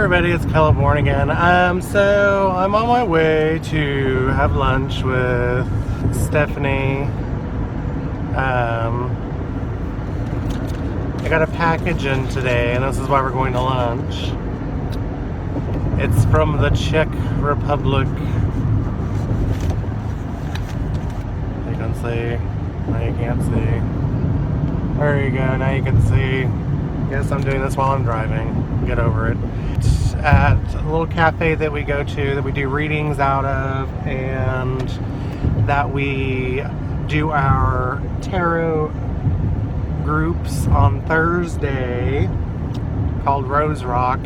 everybody, it's Caliborn again. So I'm on my way to have lunch with Stephanie. I got a package in today, and this is why we're going to lunch. It's from the Czech Republic. You can see. Now you can't see. There you go. Now you can see. Guess I'm doing this while I'm driving. Get over it. It's at a little cafe that we go to, that we do readings out of, and that we do our tarot groups on Thursday, called Rose Rock.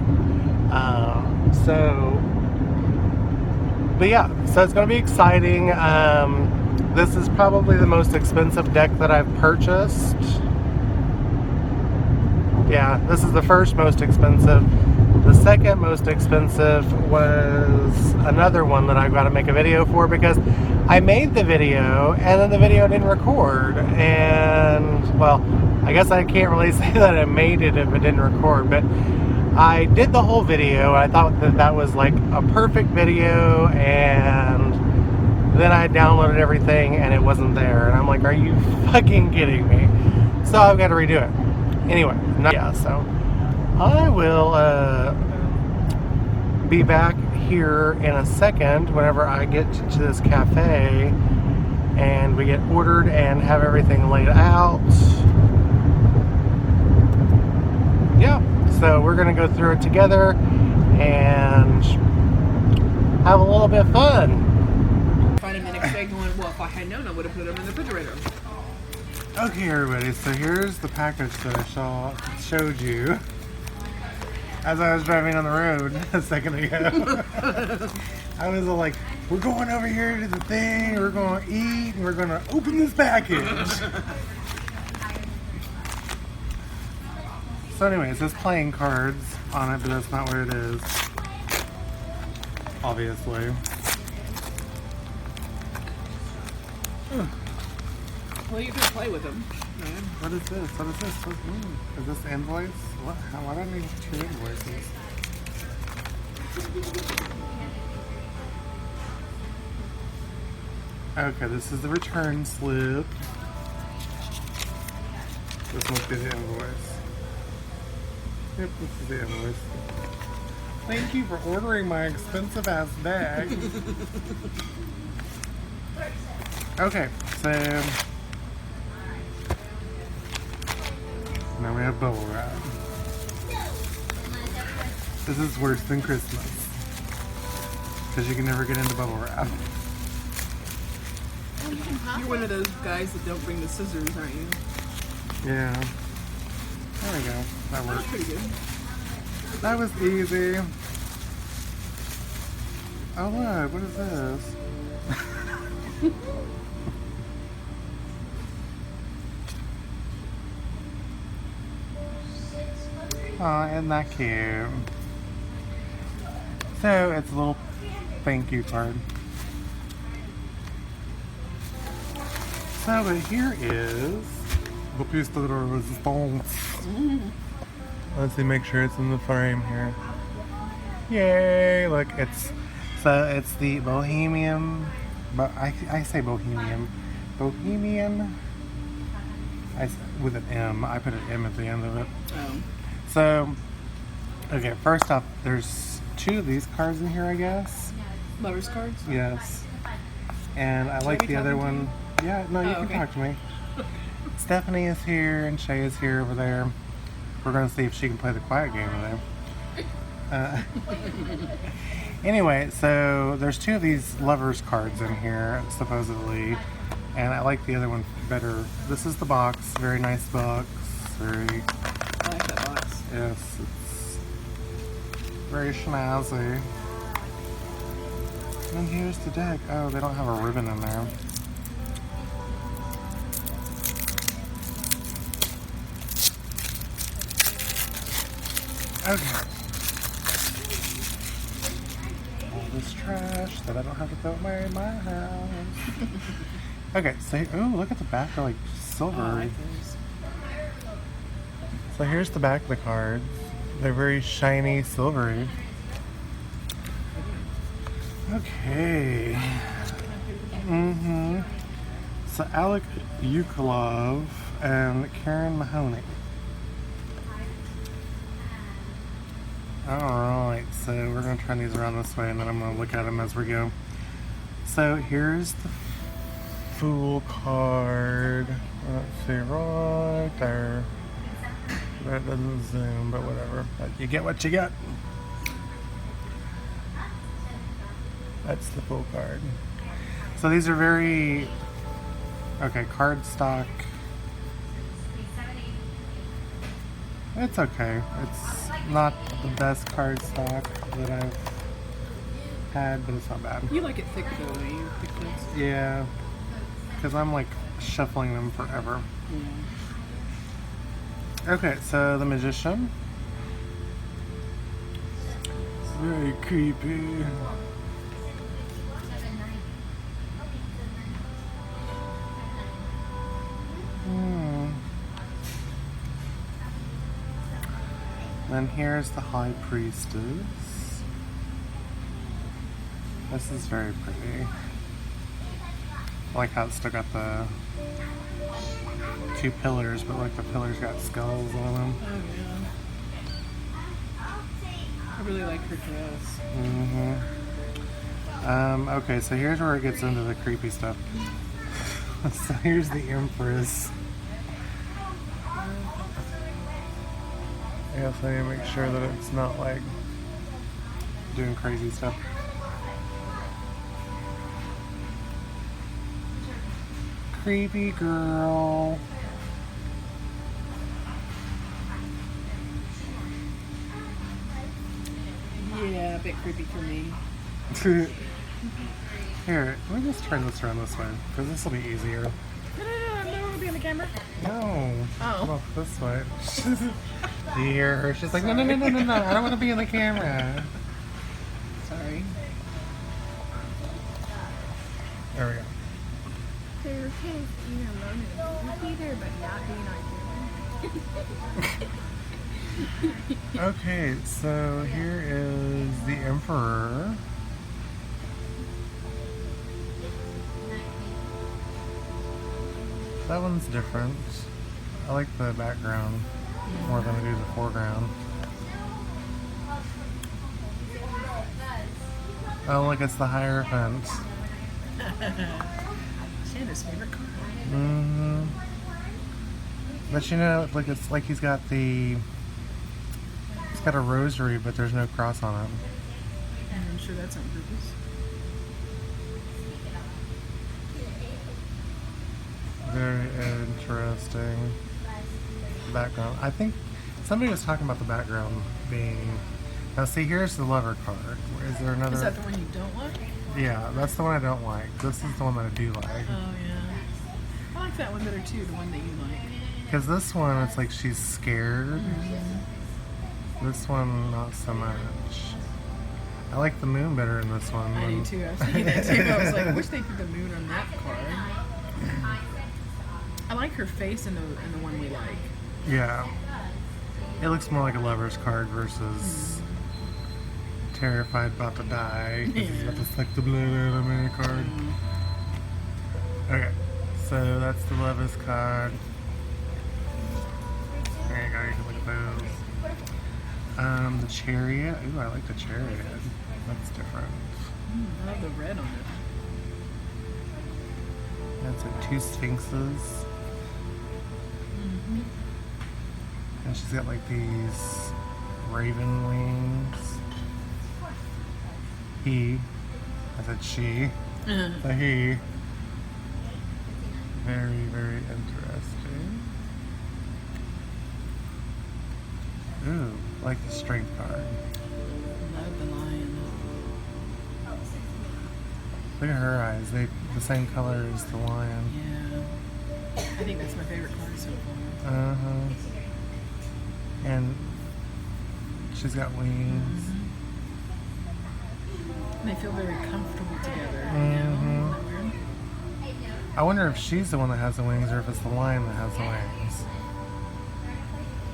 But yeah, so it's going to be exciting. This is probably the most expensive deck that I've purchased. Yeah, this is the first most expensive. The second most expensive was another one that I've got to make a video for, because I made the video and then the video didn't record. And, well, I guess I can't really say that I made it if it didn't record, but I did the whole video. I thought that that was like a perfect video, and then I downloaded everything and it wasn't there. And I'm like, are you fucking kidding me? So I've got to redo it. Anyway, yeah, so I will be back here in a second whenever I get to this cafe and we get ordered and have everything laid out. Yeah, so we're going to go through it together and have a little bit of fun. Find him the next day going, well, if I had known, I would have put him in the refrigerator. Okay, everybody, so here's the package that I showed you as I was driving on the road a second ago. I was all like, we're going over here to the thing, we're going to eat, and we're going to open this package. So anyway, it says playing cards on it, but that's not what it is, obviously. Well, you can play with them, man. What is this? What is this? Is this invoice? What? Why do I need 2 invoices? Okay, this is the return slip. This must be the invoice. Yep, this is the invoice. Thank you for ordering my expensive ass bag. Okay, so now we have bubble wrap. This is worse than Christmas, because you can never get into bubble wrap. You're one of those guys that don't bring the scissors, aren't you? Yeah. There we go. That worked. That's pretty good. That was easy. Oh look, what is this? Aw, isn't that cute? So, it's a little thank you card. So, but here is the piece de resistance. Let's see, make sure it's in the frame here. Yay! Look, it's the Bohemian, but I say Bohemian. Bohemian, with an M. I put an M at the end of it. Oh. So, okay, first off, there's 2 of these cards in here, I guess. Lovers cards? Yes. And I like the other one. Yeah, no, you can talk to me. Stephanie is here and Shay is here over there. We're going to see if she can play the quiet game over there. Anyway, so there's 2 of these lovers cards in here, supposedly. And I like the other one better. This is the box. Very nice box. Very... I like that box. Yes, it's very snazzy. And here's the deck. Oh, they don't have a ribbon in there. Okay. All this trash that I don't have to throw away in my house. Okay, so, oh, look at the back. They're like silver. Oh, I like those. So here's the back of the cards. They're very shiny, silvery. Okay. So Alec Ukolov and Karen Mahoney. Alright, so we're going to turn these around this way and then I'm going to look at them as we go. So here's the Fool card. Let's see, right there. That doesn't zoom, but whatever. But you get what you get. That's the Fool card. So these are very... Okay, cardstock. It's okay. It's not the best cardstock that I've had, but it's not bad. You like it thick though, don't you? Thick bits? Yeah, because I'm like shuffling them forever. Yeah. Okay, so the Magician. Very creepy. Then here's the High Priestess. This is very pretty. I like how it's still got the two pillars, but like the pillars got skulls on them. Oh yeah. I really like her dress. Okay, so here's where it gets into the creepy stuff. So here's the Empress. I guess I need to make sure that it's not like doing crazy stuff. Creepy girl. Yeah, a bit creepy for me. Here, let me just turn this around this way, because this will be easier. No, I'm not going to be on the camera. No. Oh. Come up this way. Do you hear her? She's like, no, I don't want to be in the camera. Sorry. There we go. So you're okay with being alone in a movie theater, but not being on camera? Okay, so here is the Emperor. That one's different. I like the background more than I do the foreground. Oh, look, it's the Hierophant. Santa's favorite card. But you know, like it's like he's got a rosary, but there's no cross on it. I'm sure that's on purpose. Very interesting background. I think somebody was talking about the background being... Now see, here's the Lover card. Is there another... Is that the one you don't like? Yeah, that's the one I don't like. This is the one that I do like. Oh, yeah. I like that one better, too, the one that you like. Because this one, it's like she's scared. This one, not so much. I like the moon better in this one. I do, too. I was thinking that, too. I was like, I wish they did the moon on that card. I like her face in the one we like. Yeah. It looks more like a Lover's card versus terrified about to die. Because he's about to suck the blood out of me card. Okay. So that's the Lover's card. There you go, you can look at those. The Chariot. Ooh, I like the Chariot. That's different. I love the red on it. That's like two Sphinxes. And she's got like these raven wings. He. I said she. The he. Very, very interesting. Ooh, like the strength card. Love the lion. Look at her eyes. They the same color as the lion. Yeah. I think that's my favorite card so far. Uh-huh. And she's got wings. And they feel very comfortable together. You know? Mhm. Isn't that weird? I wonder if she's the one that has the wings or if it's the lion that has the wings.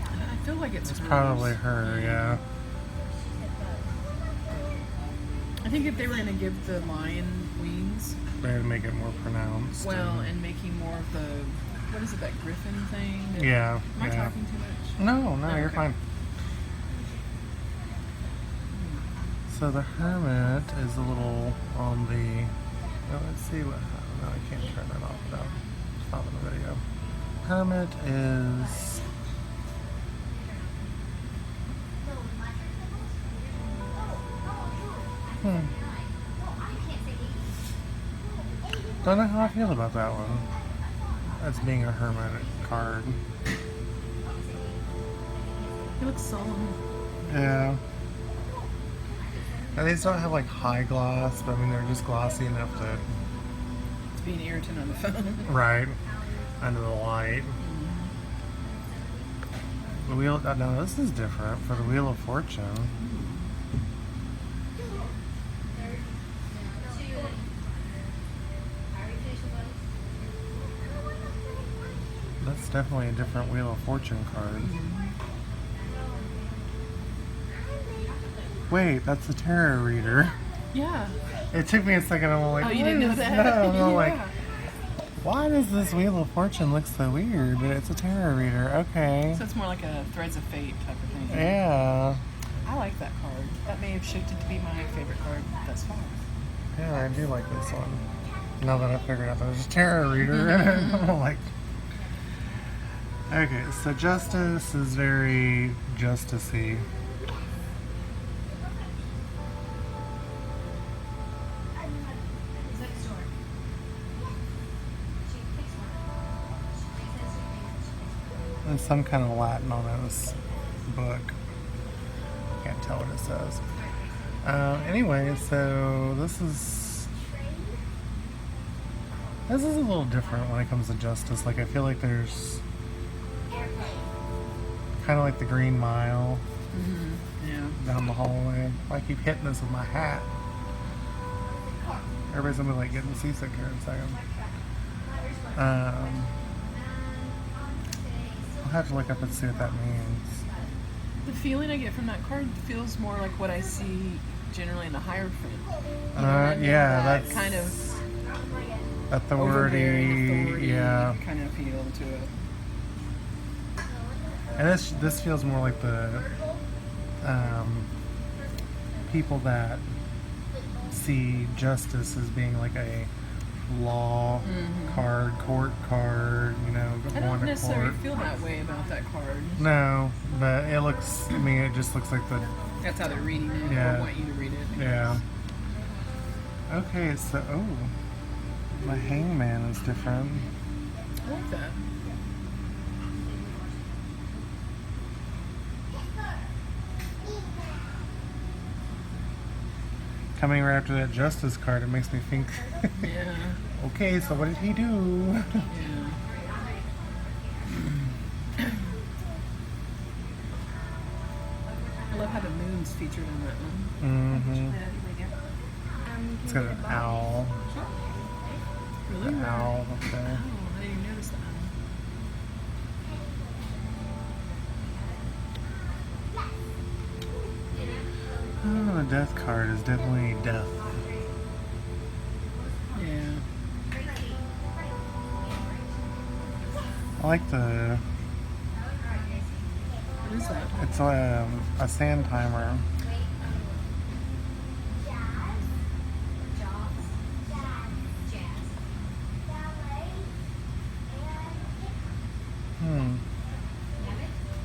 I feel like it's It's hers. probably her, yeah. I think if they were going to give the lion wings, They had to make it more pronounced. well, and making more of the, what is it, that griffin thing? Yeah. Am I Yeah. talking too much? No, no, Oh, you're okay. fine. So the hermit is a little on the. Oh, let's see what. No, I can't turn that off without stopping the video. Hermit is. Don't know how I feel about that one. That's being a hermit card. He looks solemn. Yeah. And these don't have like high gloss, but I mean they're just glossy enough to. It's being irritant on the phone. Right. Under the light. The wheel. No, this is different for the Wheel of Fortune. That's definitely a different Wheel of Fortune card. Wait, that's the tarot reader. Yeah. It took me a second. I'm like, Oh, you what didn't know is that? that? And I'm Yeah. like, why does this Wheel of Fortune look so weird? But it's a tarot reader. Okay. So it's more like a Threads of Fate type of thing. Yeah. I like that card. That may have shifted to be my favorite card thus far. Yeah, I do like this one. Now that I figured out there's a tarot reader in it, I'm like. Okay, so Justice is very justicey. There's some kind of Latin on this book. Can't tell what it says. Anyway, so this is a little different when it comes to justice. Like I feel like there's kind of like the Green Mile Yeah. down the hallway. I keep hitting this with my hat. Everybody's gonna be like getting seasick here in a second. I'll have to look up and see what that means. The feeling I get from that card feels more like what I see generally in the Hierophant. You know what I mean? Yeah, That that's kind of overbearing authority. authority Yeah, kind of feel to it. and this feels more like the people that see justice as being like a law card, court card. You know, I going don't to necessarily court. feel that way about that card. No, but it looks. I mean, it just looks like the. That's how they're reading it Yeah. or want you to read it. Yeah. Okay, so the Hangman is different. I like that. Coming right after that Justice card, it makes me think. Yeah. Okay, so what did he do? Yeah. I love how the moon's featured on that one. Mm-hmm. It's got an owl. Really? An owl up there. Oh, I didn't even notice that. Oh, the Death card is definitely death. Yeah. I like the. What is that? It's a sand timer.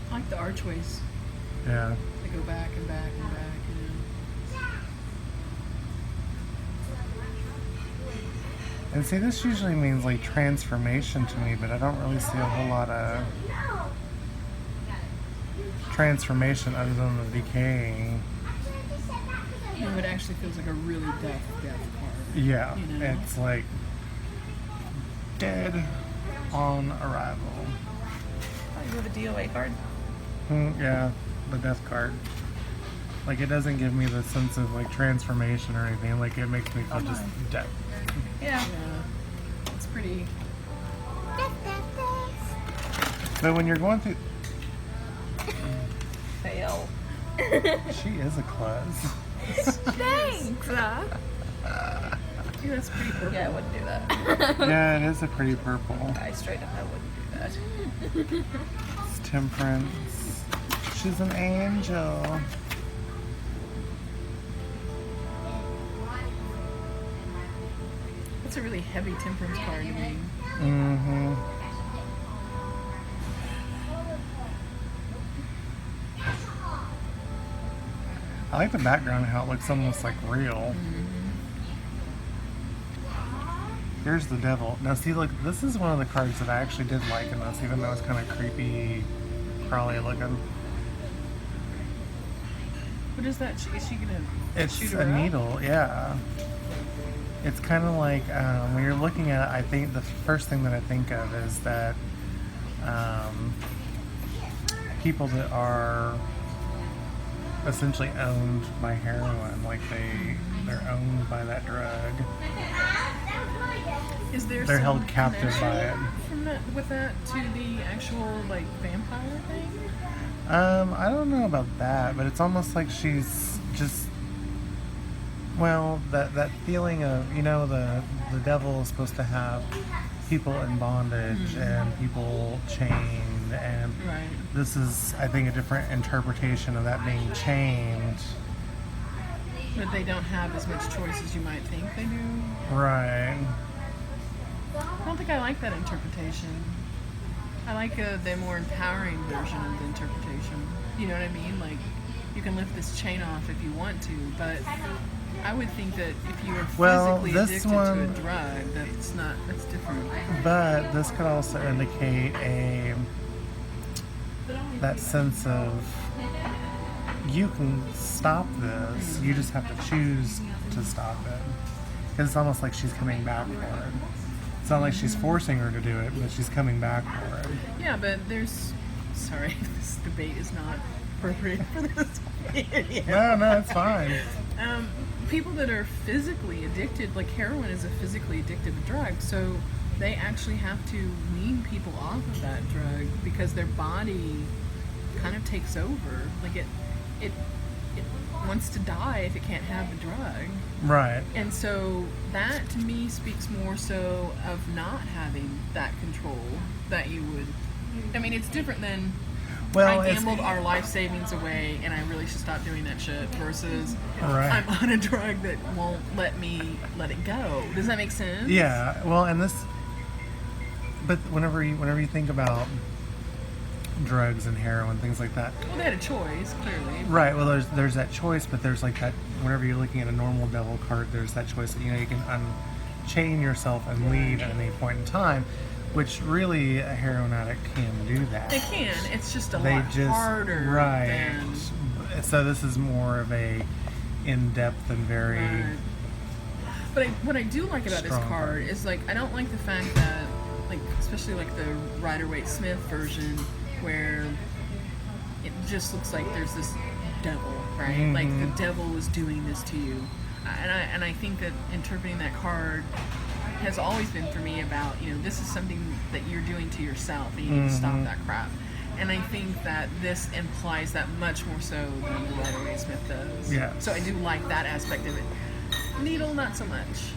I like the archways. Yeah. They go back and back and back. And see, this usually means like transformation to me, but I don't really see a whole lot of transformation other than the decay. You know, it actually feels like a really death card. Yeah, You know? it's like dead on arrival. Oh, you have a DOA card? Yeah, the death card. Like it doesn't give me the sense of like transformation or anything. Like it makes me feel just dead. Yeah. It's pretty. But when you're going through, Fail. she is a klutz. Thanks. Yeah, that's pretty purple. Yeah, I wouldn't do that. Yeah, it is a pretty purple. I straight up, I wouldn't do that. It's Temperance. She's an angel. That's a really heavy Temperance card to me. Mm-hmm. I like the background, how it looks almost like real. Here's the devil. Now see, look, this is one of the cards that I actually did like in this, even though it's kind of creepy, crawly looking. What is that? Is she gonna It's shoot her a up? needle, yeah. It's kind of like, when you're looking at it, I think the first thing that I think of is that people that are essentially owned by heroin, like they're owned by that drug. Is there They're some held captive by it. connection from that with that to the actual like vampire thing? I don't know about that, but it's almost like she's just, well, that feeling of, you know, the devil is supposed to have people in bondage and people chained, and Right. this is, I think, a different interpretation of that being chained. But they don't have as much choice as you might think they do. Right. I don't think I like that interpretation. I like the more empowering version of the interpretation. You know what I mean? Like, you can lift this chain off if you want to, but I would think that if you were Well, physically this addicted one- to a drug, that's different. But this could also indicate that sense of, you can stop this, you just have to choose to stop it. Because it's almost like she's coming back for it. It's not like she's forcing her to do it, but she's coming back for it. Yeah, but sorry, this debate is not appropriate for this video. No, it's fine. People that are physically addicted, like heroin is a physically addictive drug, so they actually have to wean people off of that drug because their body kind of takes over. Like it wants to die if it can't have the drug. Right. And so that to me speaks more so of not having that control that you would. I mean, it's different than Well, I it's- gambled our life savings away and I really should stop doing that shit versus Right. I'm on a drug that won't let me let it go. Does that make sense? Yeah, well, and this, but whenever you think about drugs and heroin, things like that, Well, they had a choice, clearly. right? Well, there's that choice, but there's like that. Whenever you're looking at a normal devil card, there's that choice that, you know, you can unchain yourself and leave at any point in time, which really a heroin addict can do that. They can. It's just a They lot just harder right. than. So this is more of a in-depth and very. Right. But what I do like about this Strong card is, like, I don't like the fact that, like, especially like the Rider-Waite-Smith version, where it just looks like there's this devil, right? Mhm. Like the devil is doing this to you, and I think that interpreting that card has always been for me about, you know, this is something that you're doing to yourself, and you need to stop that crap. And I think that this implies that much more so than the Rider-Waite-Smith does. Yeah. So I do like that aspect of it. Needle, not so much.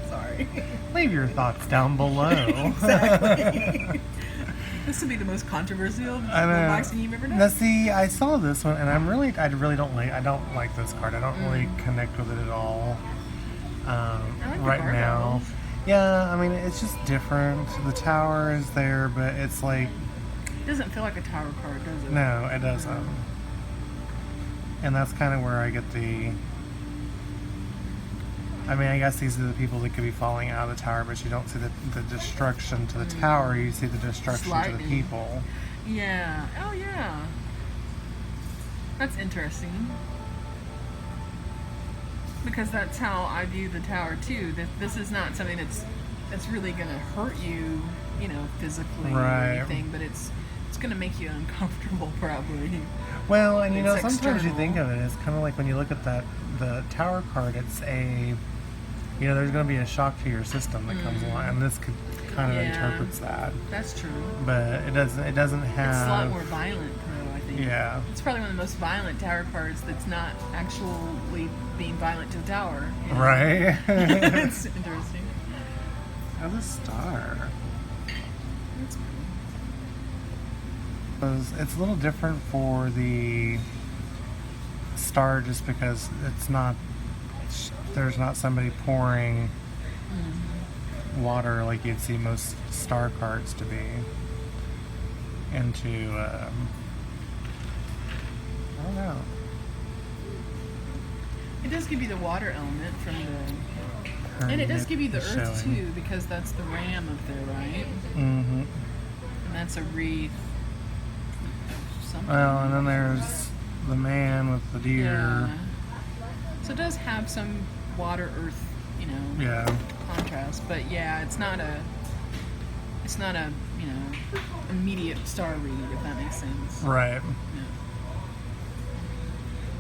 Sorry. Leave your thoughts down below. Exactly. This would be the most controversial I know. unboxing you've ever done. Now, see, I saw this one, and I really don't like this card. I don't really connect with it at all. like the Right bar now. levels. Yeah, I mean, it's just different. The tower is there, but it's like, It doesn't feel like a tower card, does it? no, it doesn't. And that's kind of where I get the. I mean, I guess these are the people that could be falling out of the tower, but you don't see the destruction to the tower. You see the destruction to the lightning. people. Yeah. Oh, yeah. That's interesting. Because that's how I view the tower too. That this is not something that's really gonna hurt you, you know, physically Right. or anything, but it's gonna make you uncomfortable probably. Well, and you know, It's sometimes you external. think of it as kind of like when you look at the tower card, it's a, you know, there's going to be a shock to your system that comes along, and this could kind of Yeah. interprets that. That's true. But it doesn't have. It's a lot more violent though, I think. interesting. Yeah. It's probably one of the most violent tower cards that's not actually being violent to the tower. You know? Right? It's interesting. Oh, the star. That's It's a little different for the star just because it's not, there's not somebody pouring water like you'd see most star cards to be into, I don't know. It does give you the water element from the, and it does give you the earth too, because that's the ram up there, right? Mm-hmm. And that's a wreath. Something. Well, and then there's the man with the deer. Yeah. So it does have some water earth, you know, Yeah. contrast, but yeah, it's not a you know, immediate star read, if that makes sense. Right. Yeah.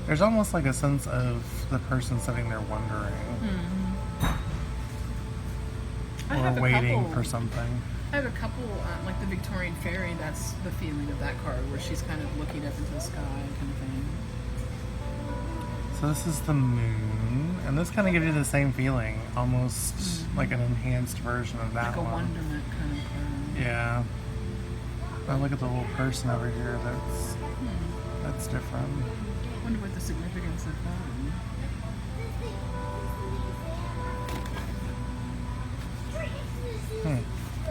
There's almost like a sense of the person sitting there wondering I have or a waiting couple- for something. I have a couple, like the Victorian Fairy, that's the feeling of that card, where she's kind of looking up into the sky kind of thing. So this is the moon, and this kind of gives you the same feeling, almost like an enhanced version of that Like a one. wonderment kind of card. Yeah. Oh, look at the little person over here. That's different. I wonder what the significance of that.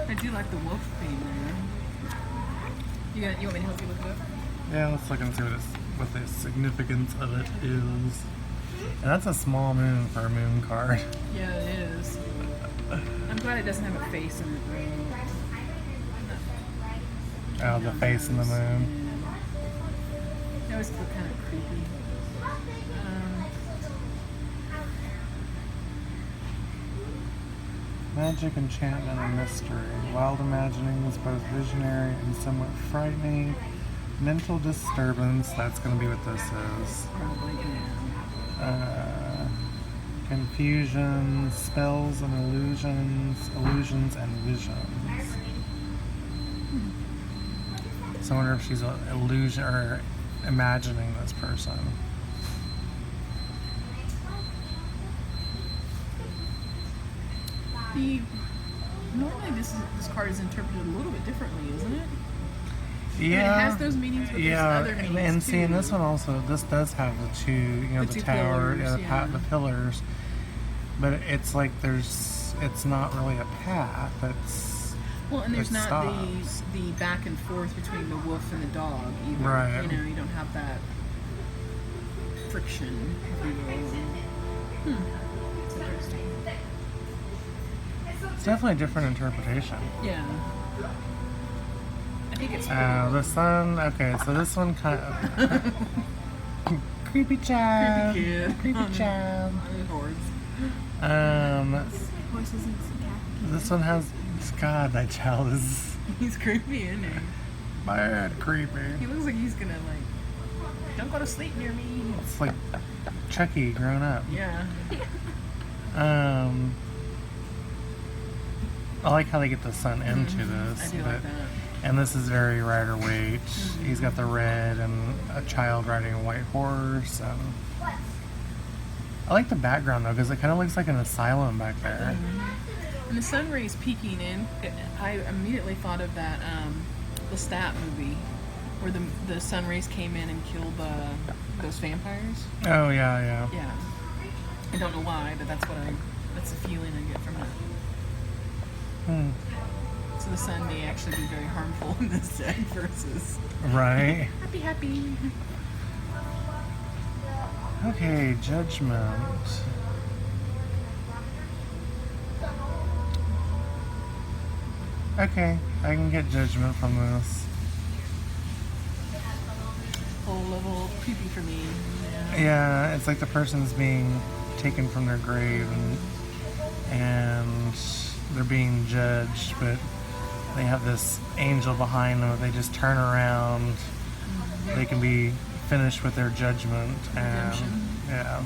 I do like the wolf being there. You want me to help you look it up? Yeah, let's look and see what the significance of it is. And that's a small moon for a moon card. Yeah, it is. I'm glad it doesn't have a face in it, though. Oh, the face in the moon. They always look kind of creepy. Magic, enchantment, and mystery. Wild imagining is both visionary and somewhat frightening. Mental disturbance, that's going to be what this is. Probably, yeah. Confusion, spells and illusions and visions. So I wonder if she's an illusion or imagining this person. Normally this card is interpreted a little bit differently, isn't it? Yeah. I mean, it has those meanings, but there's other meanings and too. see, in this one also, this does have the two, the two tower, pillars, the pillars, but it's like it's not really a path. Well, and there's it not stops. the back and forth between the wolf and the dog either. Right. You know, you don't have that friction, if you will. It's interesting. It's definitely a different interpretation. Yeah. I think it's The sun. Okay, so this one kind of creepy child. creepy kid. Creepy child. Hordes. Horses and some cat. This one has. God, that child is He's creepy, isn't he? bad creepy. He looks like he's gonna don't go to sleep near me. It's like Chucky grown up. Yeah. I like how they get the sun into this. I do like that. And this is very Rider-Waite. He's got the red and a child riding a white horse. And I like the background though, because it kind of looks like an asylum back there. And the sun rays peeking in, I immediately thought of that the Stat movie, where the sun rays came in and killed those vampires. Oh yeah. Yeah. I don't know why, but that's the feeling I get from it. So the sun may actually be very harmful in this set versus Right. happy. Okay, judgment. Okay, I can get judgment from this. Whole level creepy for me. Yeah. Yeah, it's like the person's being taken from their grave and they're being judged, but they have this angel behind them. If they just turn around, they can be finished with their judgment. And Redemption. yeah,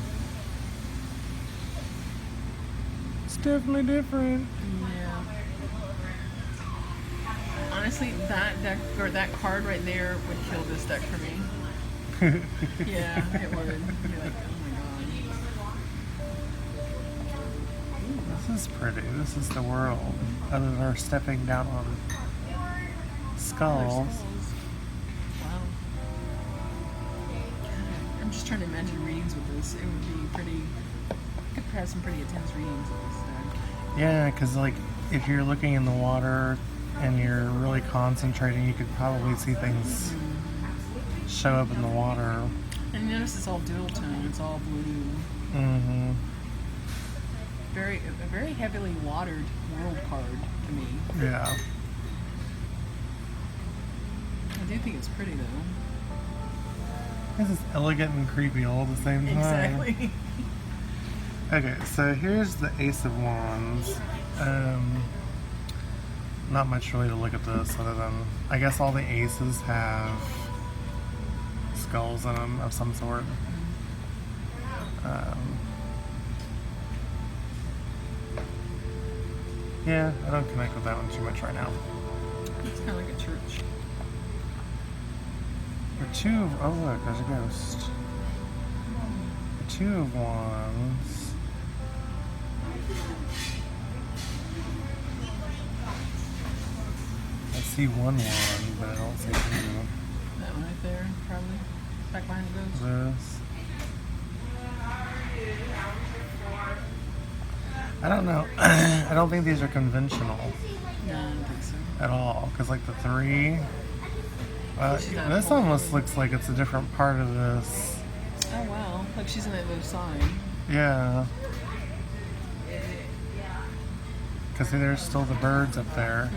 it's definitely different. Yeah. honestly, that deck or that card right there would kill this deck for me. Yeah, it would. You'd be like, oh my god. This is pretty. This is the world. Other than her stepping down on skulls. Wow. I'm just trying to imagine readings with this. It would be pretty. You could have some pretty intense readings with this deck. Yeah, because like if you're looking in the water and you're really concentrating, you could probably see things show up in the water. And notice it's all dual tone. It's all blue. Mm-hmm. A very heavily watered world card to me. Yeah. I do think it's pretty though. This is elegant and creepy all at the same time. Exactly. Okay, so here's the Ace of Wands. Not much really to look at this other than, I guess all the aces have skulls in them of some sort. Yeah, I don't connect with that one too much right now. It's kind of like a church. The Two of, oh look, there's a ghost. The Two of Wands. I see one wand, but I don't see two. That one right there, probably. Back behind the ghost. This. I don't know. I don't think these are conventional No, I don't think so. at all. Because like the three, She's not this full. almost looks like it's a different part of this. Oh wow, like she's on the other side. Yeah. Because see, there's still the birds up there.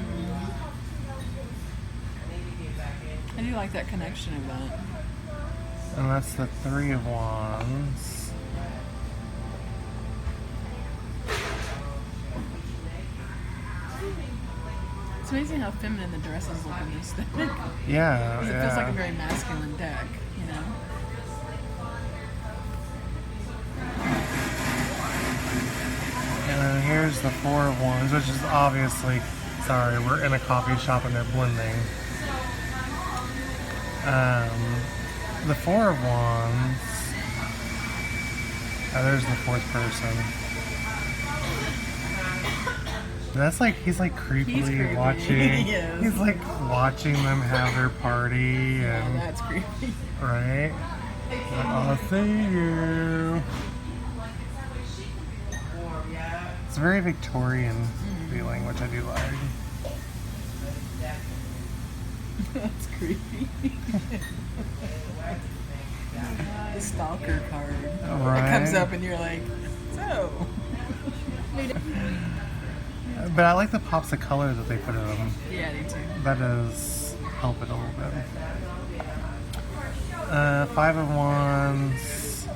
I do like that connection of that. And that's the Three of Wands. It's amazing how feminine the dresses look in this deck. Yeah, It yeah. feels like a very masculine deck, you know? And then here's the Four of Wands, which is obviously, sorry, we're in a coffee shop and they're blending. The Four of Wands, oh, there's the fourth person. That's like, he's like creepily creepy. watching, He is. he's like watching them have their party Yeah, and, that's creepy. right? Like, I'll see you. It's very Victorian feeling, which I do like. That's creepy. The stalker card. Right. It comes up and you're like, so. But I like the pops of color that they put in them. Yeah, I do too. That does help it a little bit. Five of Wands.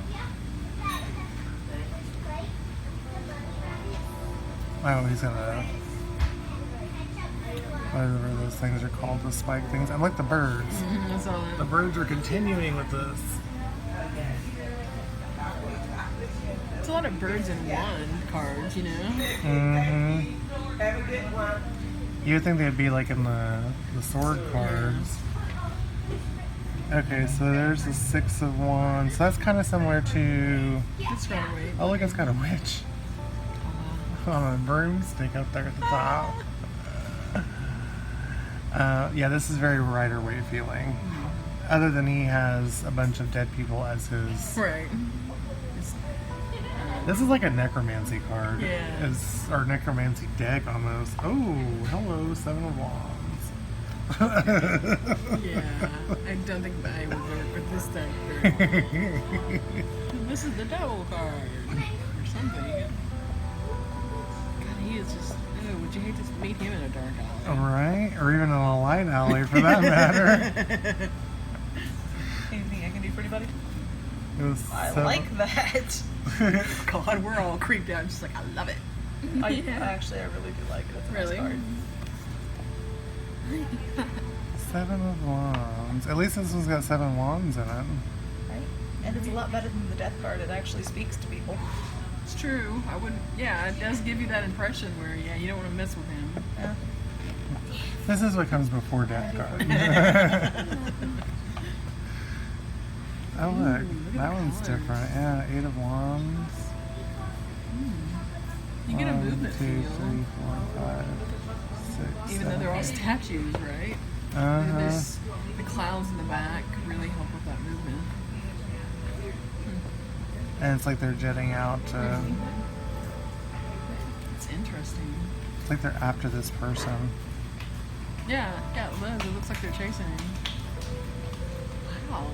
Oh, he's gonna. Whatever those things are called, the spike things. I like the birds. That's all. The birds are continuing with this. It's a lot of birds in one card, you know? Mm-hmm. You would think they'd be like in the sword cards. Okay, so there's the Six of Wands. So that's kind of similar to. It's right away. Oh, look, it's got a witch on a broomstick up there at the top. Yeah, this is very Rider-Waite feeling. Other than he has a bunch of dead people as his. Right. This is like a necromancy card. Yeah. Or necromancy deck almost. Oh, hello, Seven of Wands. Yeah. I don't think I would work with this deck very well. This is the devil card. Or something. God, he is just. Ew, would you hate to meet him in a dark alley? Right? Or even in a light alley for that matter. Anything I can do for anybody? It was I so- like that. God, we're all creeped out. Just like, I love it. I really do like it. It's a Really? nice card. Seven of Wands. At least this one's got 7 wands in it. Right? And it's a lot better than the death card. It actually speaks to people. It's true. I wouldn't. Yeah, it does give you that impression where, yeah, you don't want to mess with him. Yeah. This is what comes before death card. Oh look, Ooh, look at that the one's colors. different. Yeah, 8 of Wands. You get a 1, movement 2, feel. 3, 4, 5, 6, Even though 7, they're all 8. statues, right? Uh-huh. There's the clouds in the back really help with that movement. And it's like they're jetting out to, It's interesting. it's like they're after this person. Yeah, it does. It looks like they're chasing him. Wow.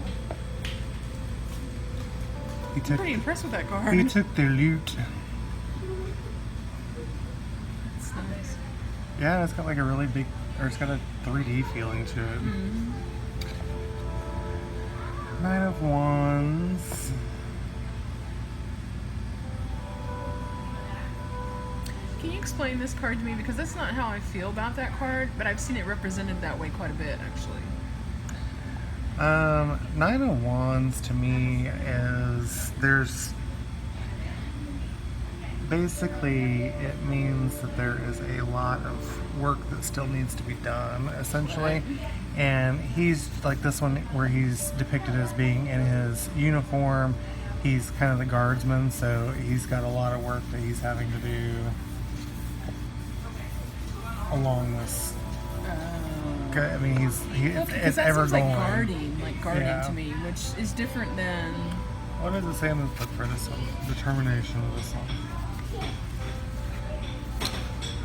He I'm took, pretty impressed with that card. he took their loot. It's nice. Yeah, it's got like a really big, or it's got a 3D feeling to it. Mm-hmm. 9 of Wands. Can you explain this card to me? Because that's not how I feel about that card, but I've seen it represented that way quite a bit, actually. 9 of Wands to me is, there's, basically it means that there is a lot of work that still needs to be done, essentially. And he's like this one where he's depicted as being in his uniform. He's kind of the guardsman, so he's got a lot of work that he's having to do along this. I mean, it's that ever sounds going. like guarding Yeah. to me, which is different than. What does it say in the book for this one? Determination of this one.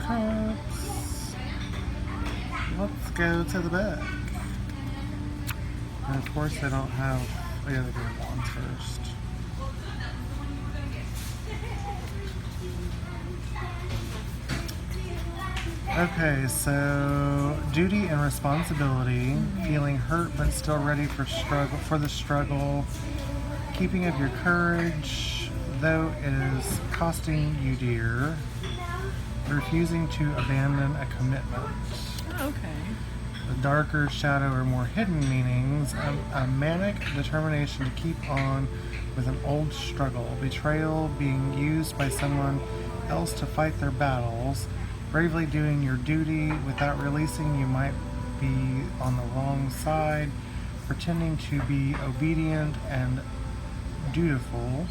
Cups. Let's go to the back. And of course they don't have, oh yeah, they do have wands first. Okay, so duty and responsibility, feeling hurt but still ready for the struggle, keeping of your courage, though it is costing you dear, refusing to abandon a commitment. Oh, okay. The darker shadow or more hidden meanings, a manic determination to keep on with an old struggle, betrayal, being used by someone else to fight their battles, bravely doing your duty without releasing you might be on the wrong side, pretending to be obedient and dutiful,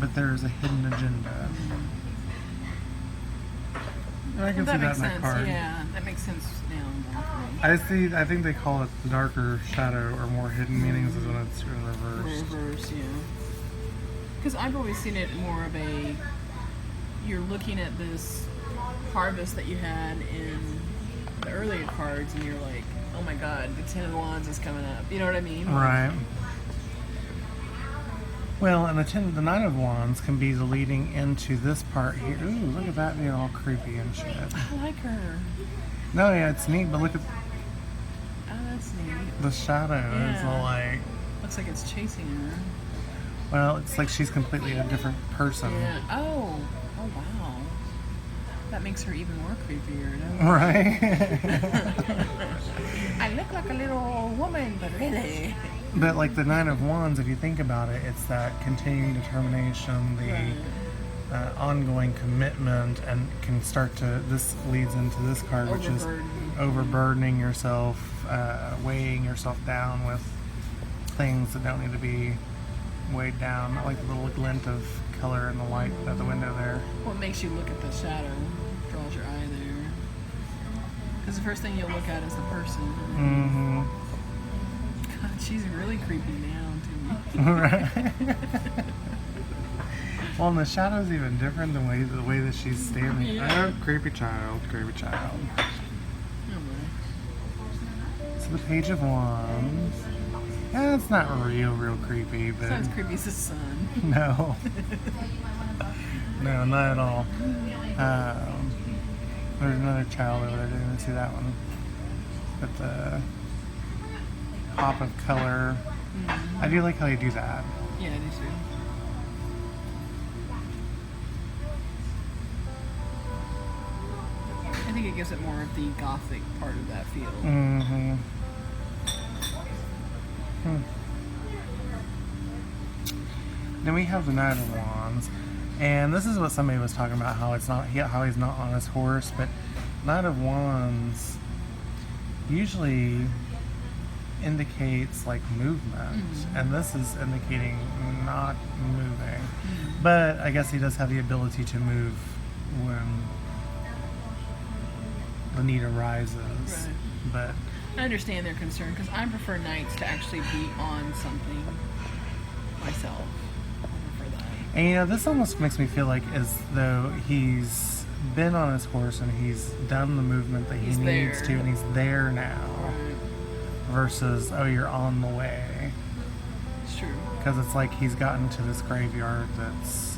but there is a hidden agenda. And I can see that makes in that sense. card. Yeah, that makes sense now. I think they call it the darker shadow or more hidden meanings is when it's in reverse. Reverse, yeah. Because I've always seen it more of a, you're looking at this harvest that you had in the earlier cards and you're like, oh my god, the 10 of Wands is coming up. You know what I mean? Right. Well, and the 9 of Wands can be the leading into this part here. Ooh, look at that being all creepy and shit. I like her. No, yeah, it's neat, but look at Oh, that's neat. the shadow. It's all Yeah. like, Looks like it's chasing her. well, it's like she's completely a different person. Yeah. Oh wow. That makes her even more creepier, doesn't Right? it? I look like a little woman, but really. But like the 9 of Wands, if you think about it, it's that continuing determination, the ongoing commitment, and can start to, this leads into this card, which is overburdening yourself, weighing yourself down with things that don't need to be weighed down. I like the little glint of color in the light at the window there. What makes you look at the shadow? Draws your eye there. Because the first thing you'll look at is the person. Mm-hmm. God, she's really creepy now to me. Right. Well, and the shadow's even different than the way that she's standing. Yeah. Oh, creepy child, creepy child. Oh, boy. So the Page of Wands. Yeah, it's not real creepy, but It's not as creepy as the sun. no. No, not at all. There's another child over there. Didn't even see that one. But the pop of color. I do like how they do that. Yeah, I do too. I think it gives it more of the gothic part of that feel. Mm-hmm. Then we have the Knight of Wands, and this is what somebody was talking about, how it's not how he's not on his horse, but Knight of Wands usually indicates like movement, and this is indicating not moving. But I guess he does have the ability to move when the need arises. Right. But I understand their concern because I prefer knights to actually be on something myself. I prefer that. and you know, this almost makes me feel like as though he's been on his horse and he's done the movement that He's he needs there. to, and he's there now. Right. Versus, oh, you're on the way. It's true. Because it's like he's gotten to this graveyard that's.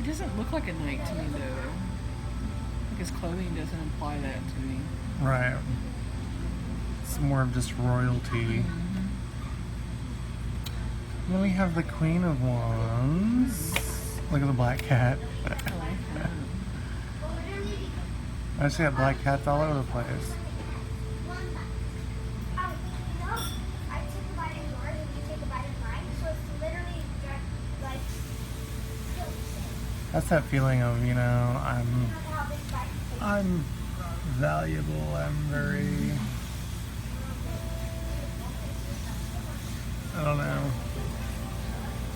He doesn't look like a knight to me though. Like his clothing doesn't imply that to me. Right. It's more of just royalty. Then we have the Queen of Wands. Look at the black cat. I like that. I just got black cats all over the place. That's that feeling of, you know, I'm valuable, I'm very, I don't know.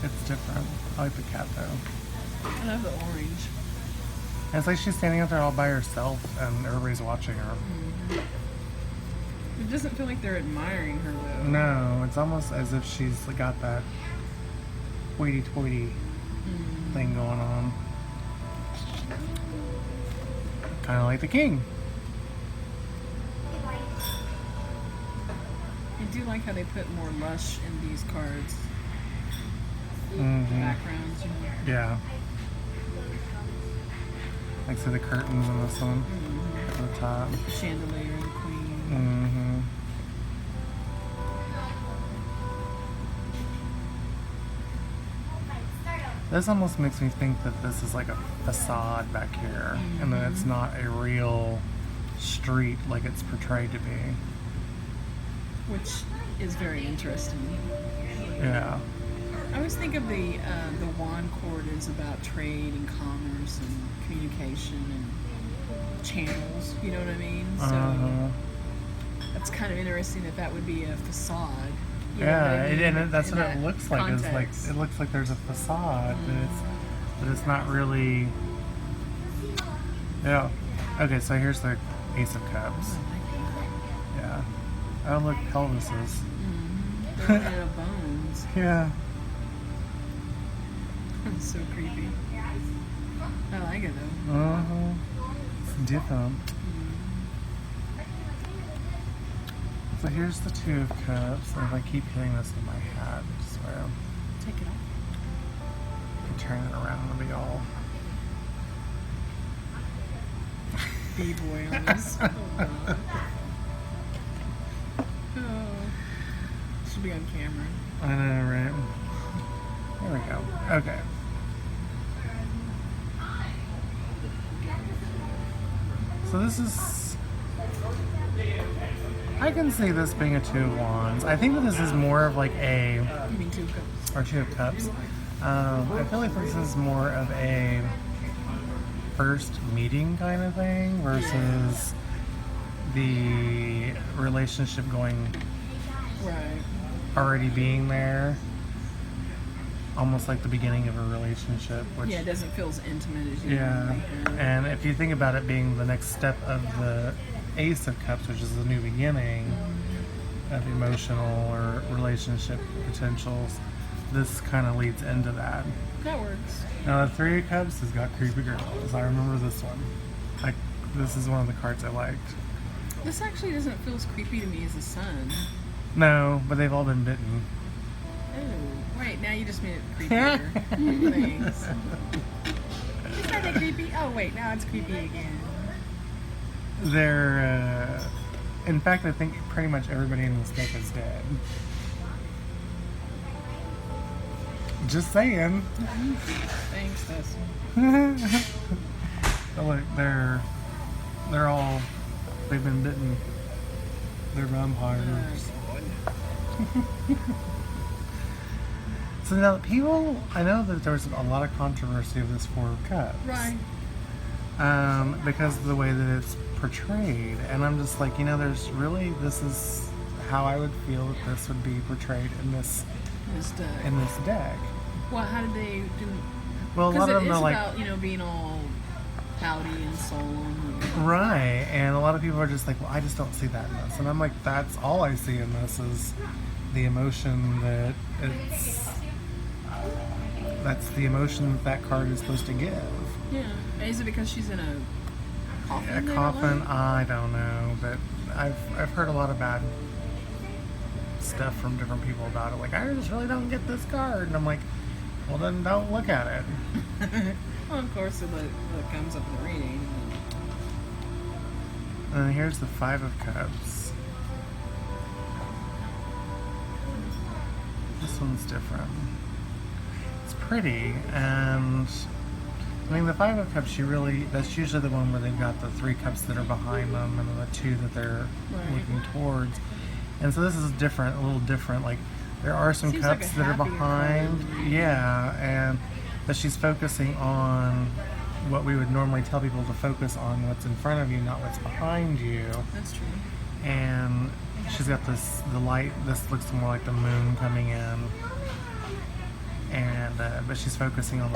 It's different. I like the cat though. I love the orange. And it's like she's standing out there all by herself and everybody's watching her. It doesn't feel like they're admiring her though. No, it's almost as if she's got that hoity-toity thing going on. Kind of like the king. I do like how they put more lush in these cards. Mm-hmm. Backgrounds, you know. Yeah. Like see the curtains in this one at the top. The chandelier and the queen. Mm-hmm. This almost makes me think that this is like a facade back here, and that it's not a real street like it's portrayed to be. Which is very interesting. Yeah. I always think of the wand cord as about trade and commerce and communication and channels. You know what I mean? So Uh-huh. that's kind of interesting that would be a facade. You know Yeah, what I mean? and that's In what it that looks like. It's like context. it looks like there's a facade, but it's not really. Yeah. Okay, so here's the Ace of Cups. Yeah. Oh look, pelvises. They're made out of bones. Yeah. It's so creepy. I like it though. Uh-huh. It's different. So here's the Two of Cups, and if I keep hitting this with my hat, I swear, Take it off. I can turn it around and be all. B-boy on this. Oh, God. Oh. Should be on camera. I know, right? There we go. Okay. So this is. I can see this being a Two of Wands. I think that this is more of like a. You mean 2 cups? Or Two of Cups. I feel like this is more of a first meeting kind of thing versus the relationship going Right. already being there. Almost like the beginning of a relationship, which Yeah, it doesn't feel as intimate as you yeah. normally have. And if you think about it being the next step of the Ace of Cups, which is the new beginning of emotional or relationship potentials, this kind of leads into that. That works. Now the Three of Cups has got creepy girls. I remember this one. This is one of the cards I liked. This actually doesn't feel as creepy to me as the sun. No, but they've all been bitten. Oh, wait, now you just made it creepier. Thanks. Is that that creepy? Oh, wait, now it's creepy again. They're, in fact, I think pretty much everybody in this deck is dead. Just saying. Thanks, Dustin. Oh, look, they're all, they've been bitten. They're vampires. So now people, I know that there was a lot of controversy of this Four of Cups. Right. because of the way that it's portrayed. And I'm just like, this is how I would feel that this would be portrayed in this deck. Well, how did they do? Well, a lot of them are are like, about, being all pouty and solemn. right, and a lot of people are just like, well, I just don't see that in this. And I'm like, that's all I see in this is the emotion that's the emotion that card is supposed to give. Yeah. Is it because she's in a coffin? A coffin, I don't know, but I've heard a lot of bad stuff from different people about it. Like, I just really don't get this card, and I'm like, well, then don't look at it. Well, of course, it comes up in the reading. And here's the Five of Cups. This one's different. It's pretty, and I mean, the Five of Cups, that's usually the one where they've got the 3 cups that are behind them and then the 2 that they're looking towards. And so this is different, a little different. Like, there are some Seems cups like a that are happier behind. card. Yeah, but she's focusing on what we would normally tell people to focus on, what's in front of you, not what's behind you. That's true. And she's got the light, this looks more like the moon coming in. And, but she's focusing on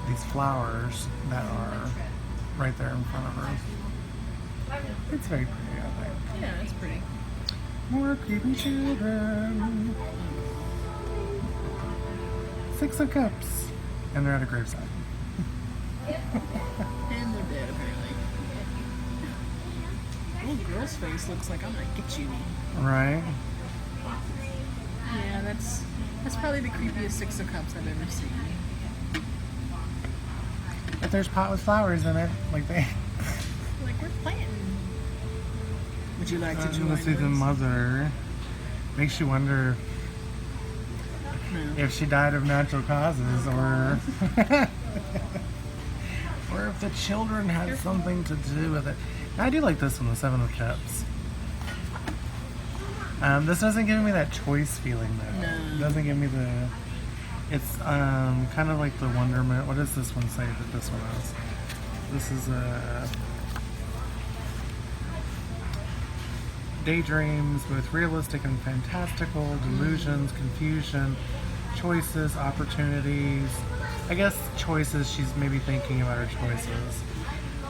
these flowers that are right there in front of her. It's very pretty, I think. Yeah, it's pretty. More creepy children. 6 of Cups. And they're at a graveside. And they're dead, apparently. Little girl's face looks like I'm gonna get you. Right? Yeah, that's probably the creepiest 6 of Cups I've ever seen. But there's pot with flowers in it. Like we're planting. Would you like to join let's see the us? mother. Makes you wonder No. if she died of natural causes or or if the children had something to do with it. I do like this one, the 7 of Cups. This doesn't give me that choice feeling though. No. It doesn't give me the. It's kind of like the wonderment. What does this one say that this one is? This is daydreams, both realistic and fantastical, delusions, confusion, choices, opportunities. I guess choices, she's maybe thinking about her choices.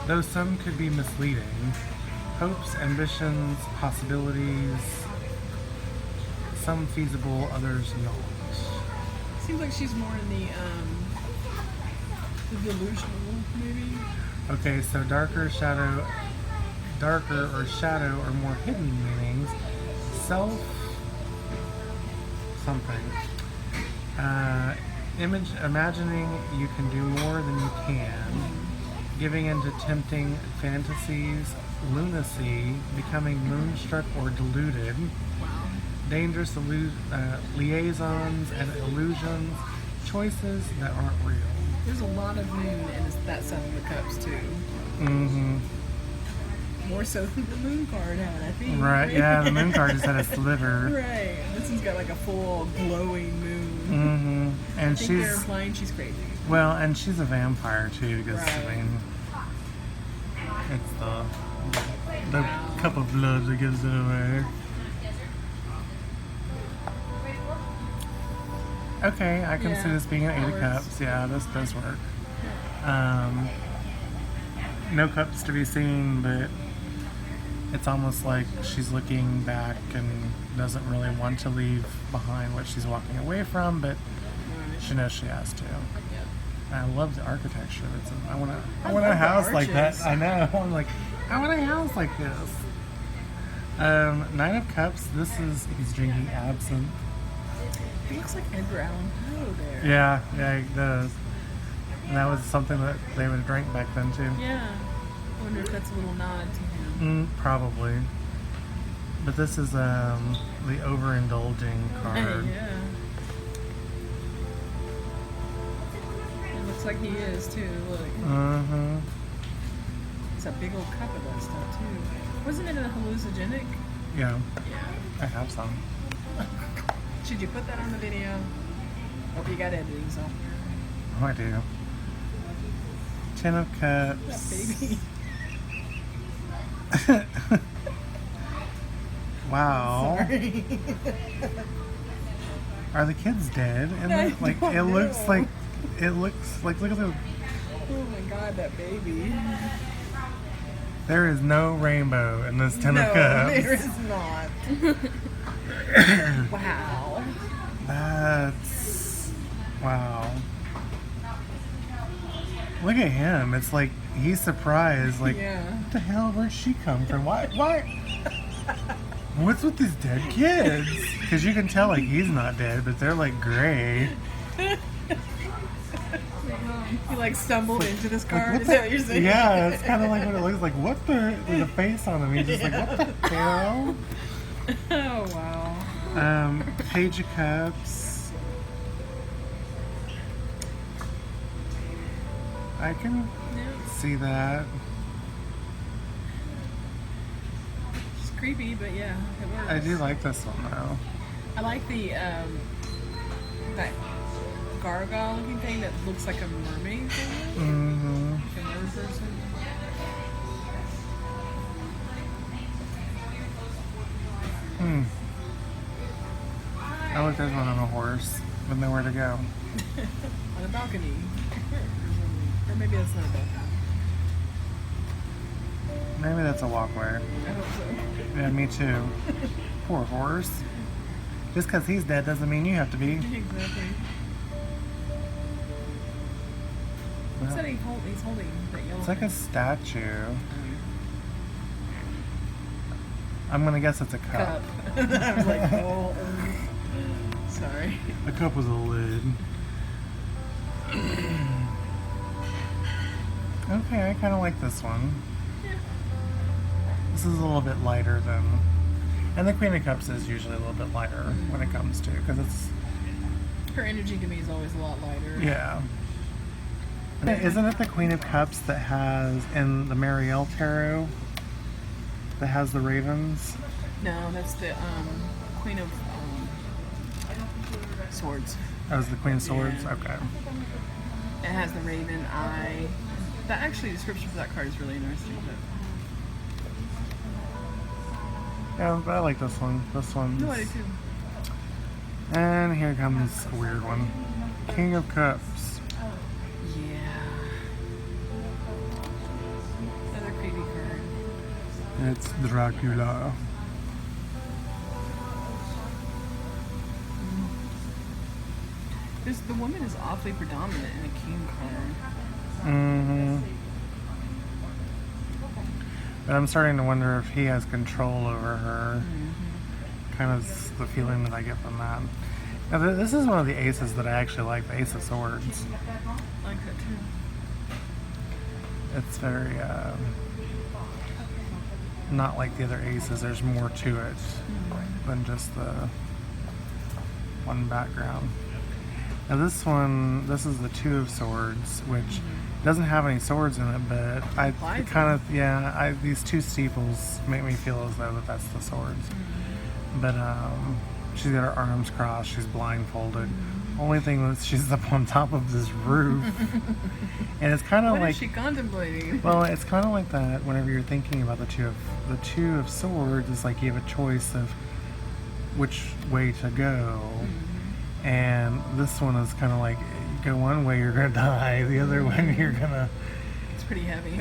Though some could be misleading. Hopes, ambitions, possibilities. Some feasible, others not. Seems like she's more in the delusional, maybe. Okay, so darker or shadow or more hidden meanings. Self something. Imagining you can do more than you can. Giving into tempting fantasies. Lunacy. Becoming moonstruck or deluded. Wow. Dangerous liaisons and illusions. Choices that aren't real. There's a lot of moon in that 7 of Cups too. Mm-hmm. More so than the moon card had, I think. Right, yeah, the moon card just had a sliver. Right. This one's got like a full glowing moon. Mm-hmm. And I think they're she's implying she's crazy. well, and she's a vampire too, because Right. I mean, it's the cup of blood that gives it away. Okay, I can see Yeah, this being an 8 of that Cups. works. Yeah, this does work. No cups to be seen, but it's almost like she's looking back and doesn't really want to leave behind what she's walking away from, but she knows she has to. I love the architecture. I want love a the house like that. arches. I know. I'm like, I want a house like this. 9 of Cups. He's drinking absinthe. He looks like Edgar Allan Poe there. Yeah, he does. And that was something that they would drink back then too. Yeah. I wonder if that's a little nod to him. Probably. But this is the overindulging card. Yeah. It looks like he is too. Look. Mm-hmm. It's a big old cup of that stuff too. Wasn't it a hallucinogenic? Yeah, Yeah. I have some. Should you put that on the video? Hope you got editing software. Oh, I do. Ten of That Cups. baby. Wow. Sorry. Are the kids dead? And I like don't it looks know. like look at the. Oh my god, that baby. There is no rainbow in this Ten of No, Cups. there is not. Wow. That's wow. Look at him. It's like he's surprised. Like, Yeah. what the hell? Where'd she come from? Why? What's with these dead kids? Because you can tell like he's not dead, but they're like gray. He like stumbled into this car. Like, Is that what you're saying? Yeah, it's kind of like what it looks like. What the face on him? He's just like, what the hell? Oh wow. Page of Cups. I can Yeah. see that. It's creepy, but yeah, it works. I do like this one though. I like the that gargoyle looking thing that looks like a mermaid thing. Mm-hmm. Like a mer person. Oh, look, there's one on a horse with nowhere to go. On a balcony. Or maybe that's not a balcony. Maybe that's a walkway. I hope so. Yeah, me too. Poor horse. Just because he's dead doesn't mean you have to be. Exactly. What's that he's holding? That yellow It's like a thing? statue. I'm gonna guess it's a cup. Cup. I was like, oh. Sorry. A cup with a lid. Okay, I kind of like this one. Yeah. This is a little bit lighter than, and the Queen of Cups is usually a little bit lighter when it comes to, because it's, Her energy to me is always a lot lighter. yeah. Isn't it the Queen of Cups that has, in the Marielle Tarot, that has the ravens? No, that's the Queen of Swords. That was the Queen of Swords? Yeah. Okay. It has the raven eye. That actually, the description for that card is really interesting. Yeah, but I like this one. This one's... No, I do too. And here comes a weird one. King of Cups. Yeah. Another creepy card. It's Dracula. The woman is awfully predominant in a king card. Mm-hmm. But I'm starting to wonder if he has control over her. Kind of the feeling that I get from that. Now, this is one of the aces that I actually like, the Ace of Swords. I like that too. It's very, not like the other aces. There's more to it than just the one background. Now this one, this is the Two of Swords, which doesn't have any swords in it, but I Implies kind of, yeah, these two steeples make me feel as though that's the swords. But she's got her arms crossed, she's blindfolded. Only thing is she's up on top of this roof. And it's kind of What like, is she contemplating? well, it's kind of like that whenever you're thinking about the Two of Swords, it's like you have a choice of which way to go. And this one is kind of like, you go one way, you're gonna die. The other one, you're gonna. It's pretty heavy.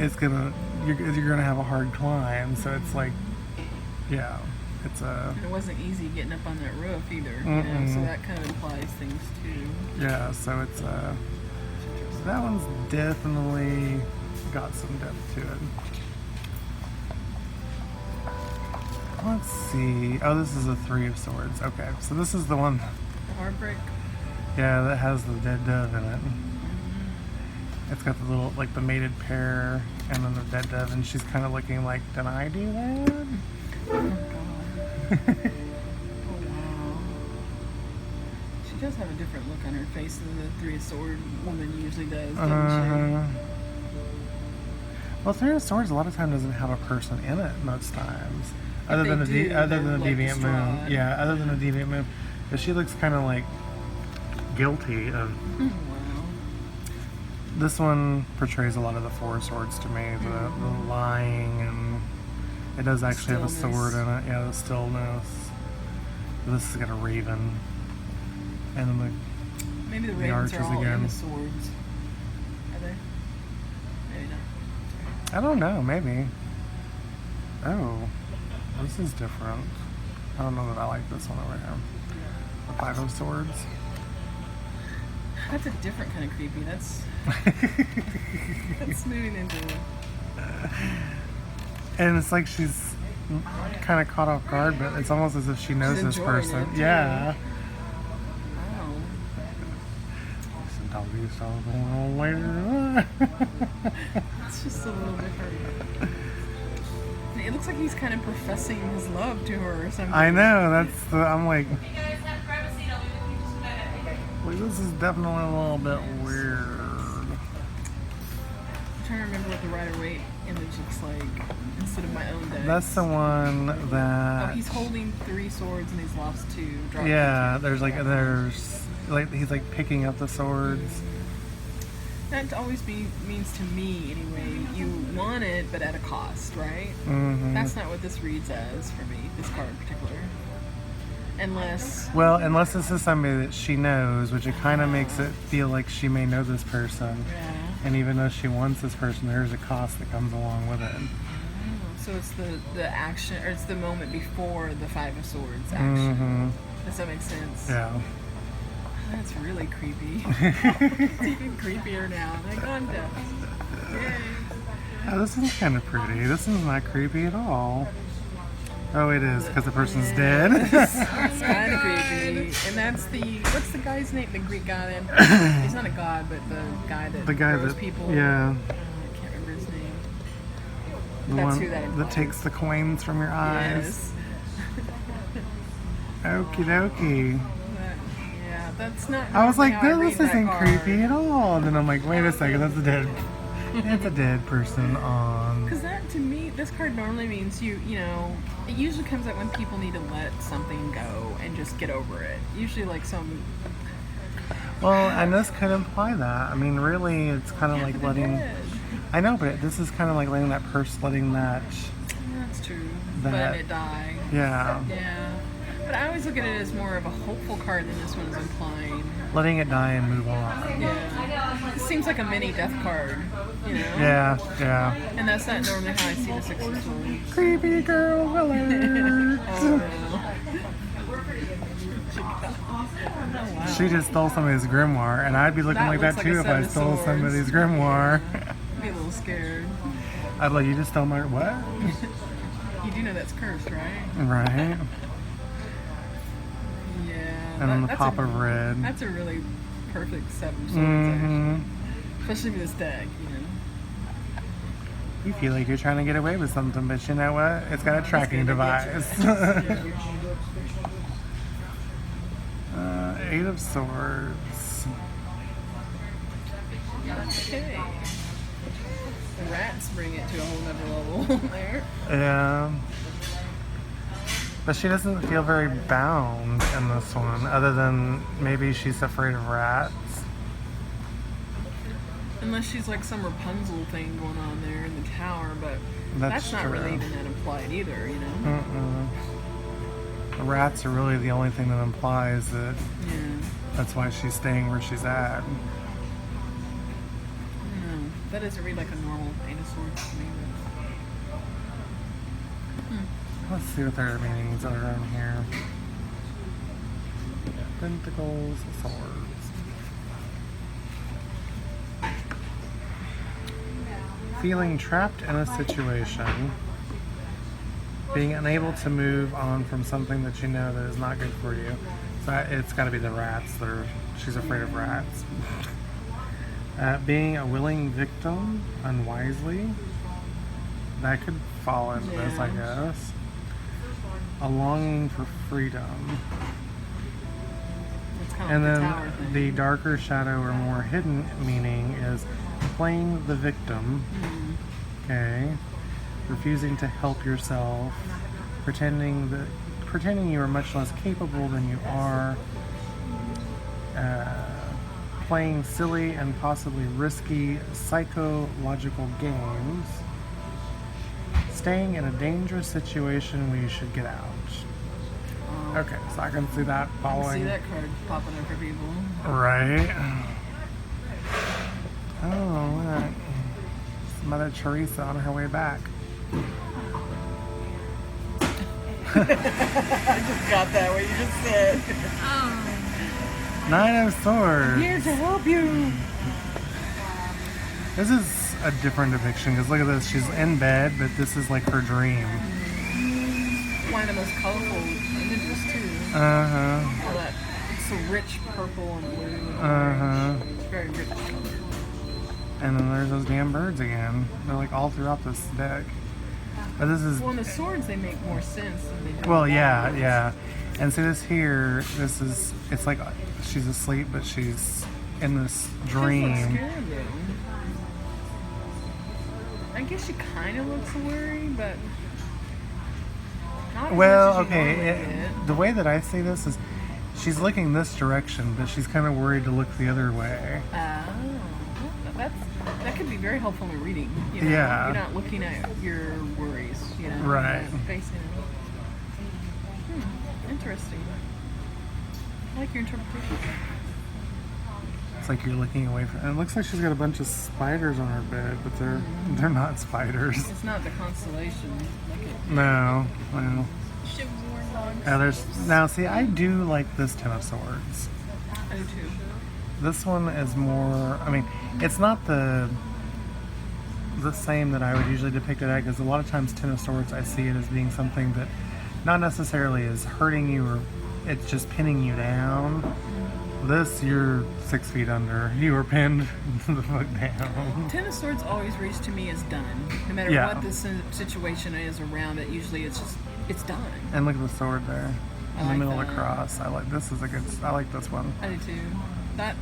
You're gonna have a hard climb. So it's like, yeah, it's a. And it wasn't easy getting up on that roof either. You know, so that kind of implies things too. Yeah, so it's that one's definitely got some depth to it. Let's see. Oh, this is a Three of Swords. Okay, so this is the one. The heartbreak. Yeah, that has the dead dove in it. It's got the little, like the mated pair and then the dead dove, and she's kind of looking like, did I do that? Oh god. Oh wow. She does have a different look on her face than the Three of Swords woman usually does, doesn't Well, Three of Swords a lot of times doesn't have a person in it most times. Other they than a do, other they're, than a like, deviant moon. distraught. Yeah, other than a deviant moon. But she looks kind of like guilty of. she? Wow. This one portrays a lot of the Four Swords to me. The lying, and it does actually have a sword in it. Yeah, the stillness. This has got a raven. And then Maybe the the ravens are archers all in again. the swords. Are they? Maybe not. I don't know, maybe. Oh, this is different. I don't know that I like this one over here. The Five of Swords. That's a different kind of creepy. That's moving into. And it's like she's kind of caught off guard, but it's almost as if she knows She's this enjoying person. it, too. Yeah. Wow. It's just a little different. It looks like he's kind of professing his love to her or something. I know, I'm like, this is definitely a little bit weird. I'm trying to remember what the Rider-Waite image looks like instead of my own deck. That's the one Oh, that, he's holding 3 swords and he's lost 2. Dropped yeah, there's he's like picking up the swords. That always means to me, anyway, you want it, but at a cost, right? Mm-hmm. That's not what this reads as for me, this card in particular. Unless, Unless this is somebody that she knows, which it kind of makes it feel like she may know this person. yeah. And even though she wants this person, there's a cost that comes along with it. So it's the action, or it's the moment before the Five of Swords action. Mm-hmm. Does that make sense? Yeah. That's really creepy. It's even creepier now. Like, I'm deaf. Yay. Oh, this one's kind of pretty. This one's not creepy at all. Oh, it is, because the person's dead. It's kind of creepy. And that's what's the guy's name? The Greek god. He's not a god, but the guy that throws people. Yeah, I can't remember his name. the That's one who that that implies. takes the coins from your eyes. Yes. Okie dokie. Yeah, that's not. I was like, how I read this that isn't card. creepy at all. And then I'm like, wait a second, that's a dead. It's a dead person on. Because that, to me, this card normally means you know, it usually comes out when people need to let something go and just get over it. Usually, like some. Well, and this could imply that. I mean, really, it's kind of like but they're letting. dead. I know, but this is kind of like letting that letting that. That's true. That- Letting it die. Yeah. Yeah. But I always look at it as more of a hopeful card than this one is implying. Letting it die and move on. Yeah. It seems like a mini death card, you know? Yeah, yeah. And that's not normally how I see the Six of Swords. Creepy girl alert. Oh, no. Wow. She just stole somebody's grimoire, and I'd be looking That like looks that like too a if set I of stole swords. somebody's grimoire. I'd be a little scared. I'd like, you just stole my what? You do know that's cursed, right? Right. Yeah. And then the that's pop a, of red. That's a really perfect 7 swords, Mm-hmm. actually. Especially with this deck, you know. You feel like you're trying to get away with something, but you know what? It's got a tracking device. Eight of Swords. Okay. The rats bring it to a whole nother level there. Yeah. But she doesn't feel very bound in this one, other than maybe she's afraid of rats. Unless she's like some Rapunzel thing going on there in the tower, but that's not true. really even that implied either, you know? Mm-mm. The rats are really the only thing that implies that Yeah. that's why she's staying where she's at. I don't know. That doesn't read like a normal Eight of Swords to me. Let's see what their meanings are on here. Pentacles, swords. Feeling trapped in a situation. Being unable to move on from something that you know that is not good for you. So it's got to be the rats. She's afraid of rats. Being a willing victim unwisely. That could fall into this, I guess. A longing for freedom. It's kind of And like then the tower thing. the darker shadow or more hidden meaning is playing the victim. Okay. Refusing to help yourself. Pretending you are much less capable than you are. playing silly and possibly risky psychological games, staying in a dangerous situation where you should get out. Okay, so I can see that I can following. see that card popping up for people. Right. Oh, look. It's Mother Teresa on her way back. I just got that what you just said. Nine of Swords. Here to help you. This is a different depiction because look at this. She's in bed, but this is like her dream. One of the most colorful images too. Uh-huh. All that, it's so rich purple and blue. And Uh-huh. orange. It's very rich color. And then there's those damn birds again. They're like all throughout this deck. But this is... Well, in the swords, they make more sense than they do. Well, in the yeah, battles. yeah. And see this here, this is... It's like she's asleep, but she's in this She looks dream. scared, though. I guess she kind of looks worried, but not as Well, much as you okay. normally get. The way that I see this is she's looking this direction, but she's kind of worried to look the other way. That could be very helpful in reading. You know? Yeah. You're not looking at your worries, you know. Right. You're not facing them. Interesting. I like your interpretation. It's like you're looking away from... And it looks like she's got a bunch of spiders on her bed, but they're not spiders. It's not the constellation. Like it. No, no. Should have worn long Now, see, I do like this Ten of Swords. I do too. This one is more... I mean, it's not the same that I would usually depict it at, because a lot of times Ten of Swords, I see it as being something that not necessarily is hurting you or it's just pinning you down. This, you're 6 feet under. You were pinned the fuck down. Ten of Swords always reads to me as done. No matter Yeah. what the situation is around it, usually it's done. And look at the sword there. I In the like middle of that. the cross. I like this. I like this one. I do too. That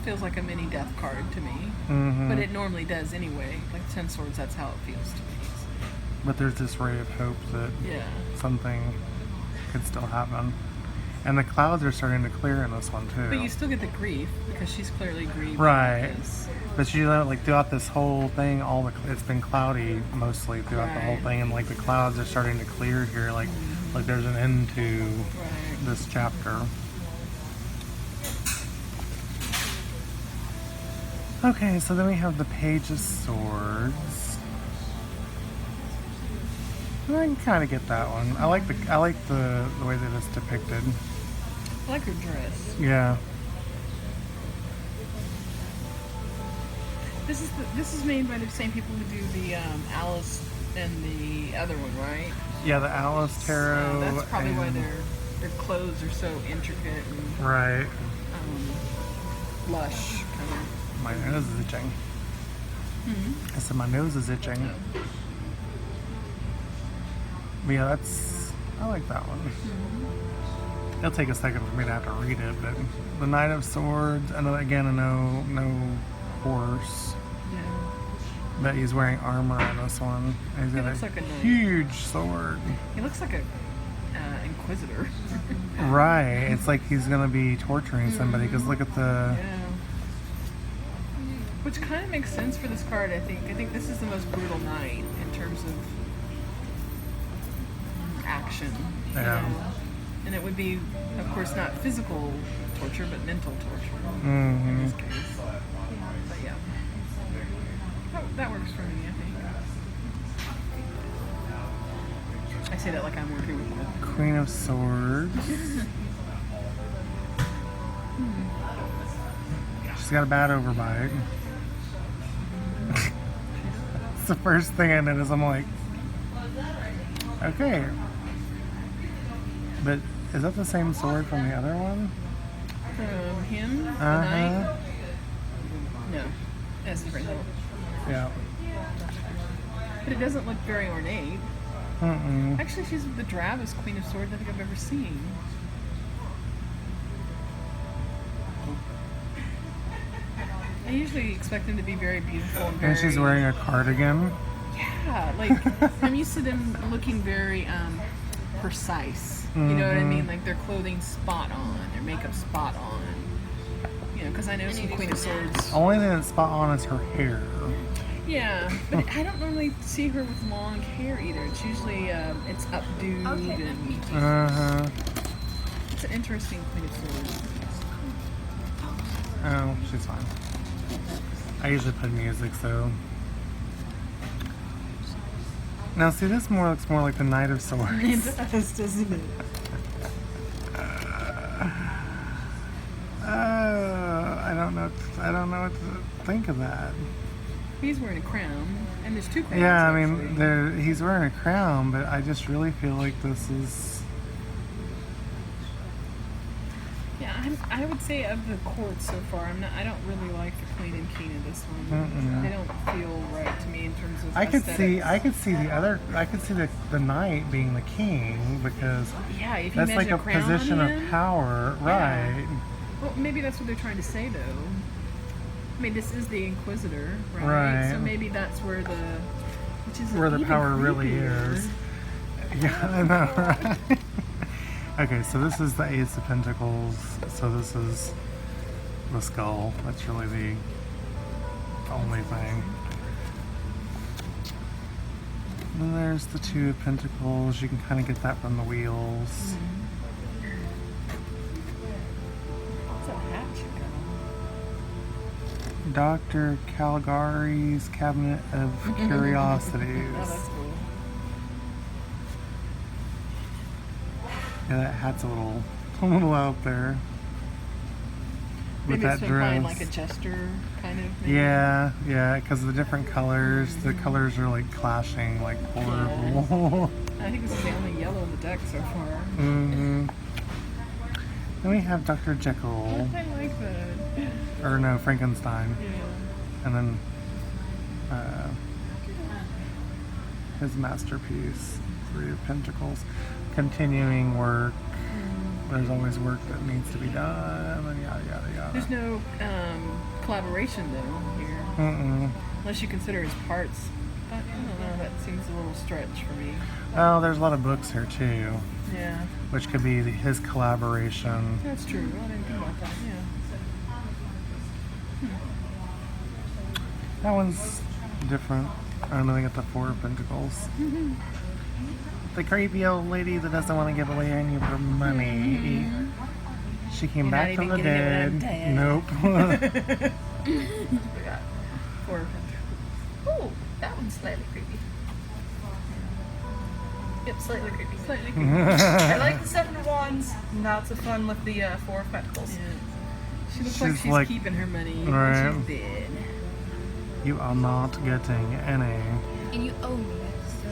feels like a mini death card to me. Mm-hmm. But it normally does anyway. Like Ten Swords, that's how it feels to me. But there's this ray of hope that Yeah. something could still happen. And the clouds are starting to clear in this one too. But you still get the grief because she's clearly grieving. Right. because- But you know, like throughout this whole thing, it's been cloudy mostly throughout the whole Right. thing, and like the clouds are starting to clear here. Like there's an end to Right. this chapter. Okay, so then we have the Page of Swords. I can kind of get that one. I like the way that it's depicted. I like her dress. Yeah. This is made by the same people who do the Alice and the other one, right? Yeah, the Alice Tarot. That's probably why and- their clothes are so intricate and Right. lush, kind of. My nose is itching. I said my nose is itching. But yeah, I like that one. It'll take a second for me to have to read it, but the Knight of Swords, and then again, no horse, Yeah. but he's wearing armor on this one. And he's He got looks a like a knight. huge sword. He looks like a inquisitor. Right, it's like he's gonna be torturing somebody, because look at the... Yeah. Which kind of makes sense for this card, I think. I think this is the most brutal knight in terms of action. you Yeah. know? And it would be, of course, not physical torture, but mental torture in Mhm. this case. But yeah. That works for me, I think. I say that like I'm working with them. Queen of Swords. She's got a bad overbite. It's the first thing I notice. I'm like, okay. But is that the same sword from the other one? From him, the Uh-huh. knight? No. That's different. Yeah. But it doesn't look very ornate. Mm-mm. Actually, she's the drabbest Queen of Swords I think I've ever seen. I usually expect them to be very beautiful and very... And she's wearing a cardigan. Yeah, like, I'm used to them looking very precise. You know what I mean? Like, their clothing spot on, their makeup spot on. You know, because I know some Queen of Swords. Only thing that's spot on is her hair. Yeah, but I don't normally see her with long hair either. It's usually it's updoed and it's an interesting Queen of Swords. Oh, she's fine. I usually put music, so. Now, see, this looks more like the Knight of Swords. It does, doesn't it? I don't know what to think of that. He's wearing a crown, and there's two crowns. Yeah, I actually. mean, he's wearing a crown, but I just really feel like this is. Yeah, I would say of the courts so far, I don't really like the Queen and King of this one. They don't feel right to me in terms of I could aesthetics. see the knight being the king because Yeah, if you that's like imagine a crown position on of him. power, Yeah. right? Well, maybe that's what they're trying to say, though. I mean, this is the Inquisitor, right? Right. So maybe that's where Where the even power really creepier. is. Yeah, I know, right? Okay, so this is the Ace of Pentacles. So this is the skull. That's really the only thing. And then there's the Two of Pentacles. You can kind of get that from the wheels. What's that hat you got on? Dr. Caligari's Cabinet of Curiosities. Oh, that's cool. Yeah, that hat's a little out there. With Maybe that it's been dress. like a jester kind of. Maybe. Yeah, because of the different colors. The colors are like clashing, like horrible. I think this is the only yellow in the deck so far. Then we have Dr. Jekyll. I like that. Or no, Frankenstein. Yeah. And then his masterpiece, Three of Pentacles. Continuing work. There's always work that needs to be done, and yada yada yada. There's no collaboration though here, unless you consider his parts. But I don't know. That seems a little stretch for me. Oh, there's a lot of books here too, Yeah, which could be his collaboration. that's true. I didn't think about that. Yeah. That one's different. And then we got the Four of Pentacles. The creepy old lady that doesn't want to give away any of her money. She came You're back not from the even getting dead. it Nope. We got Four. Ooh, that one's slightly creepy. Yep, slightly creepy. Slightly creepy. I like the Seven of Wands. Not so fun with the Four of Pentacles. Yeah. She looks like She's she's like- keeping her money. Right. And she's dead. You are not getting any. And you owe me, so.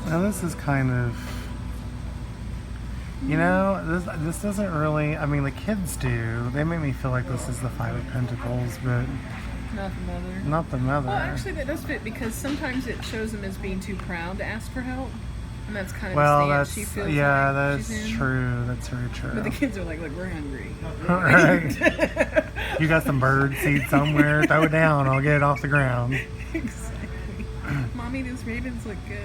Now this is kind of, this doesn't really, I mean the kids do. They make me feel like this is the Five of Pentacles, but Not the mother. not the mother. Well, actually, that does fit because sometimes it shows them as being too proud to ask for help, and that's kind of Well, the that's, stance she feels yeah, like that's she's in. true. That's very true. But the kids are like, look, we're hungry. Right. You got some bird seed somewhere? Throw it down. I'll get it off the ground. Exactly. Mommy, those ravens look good.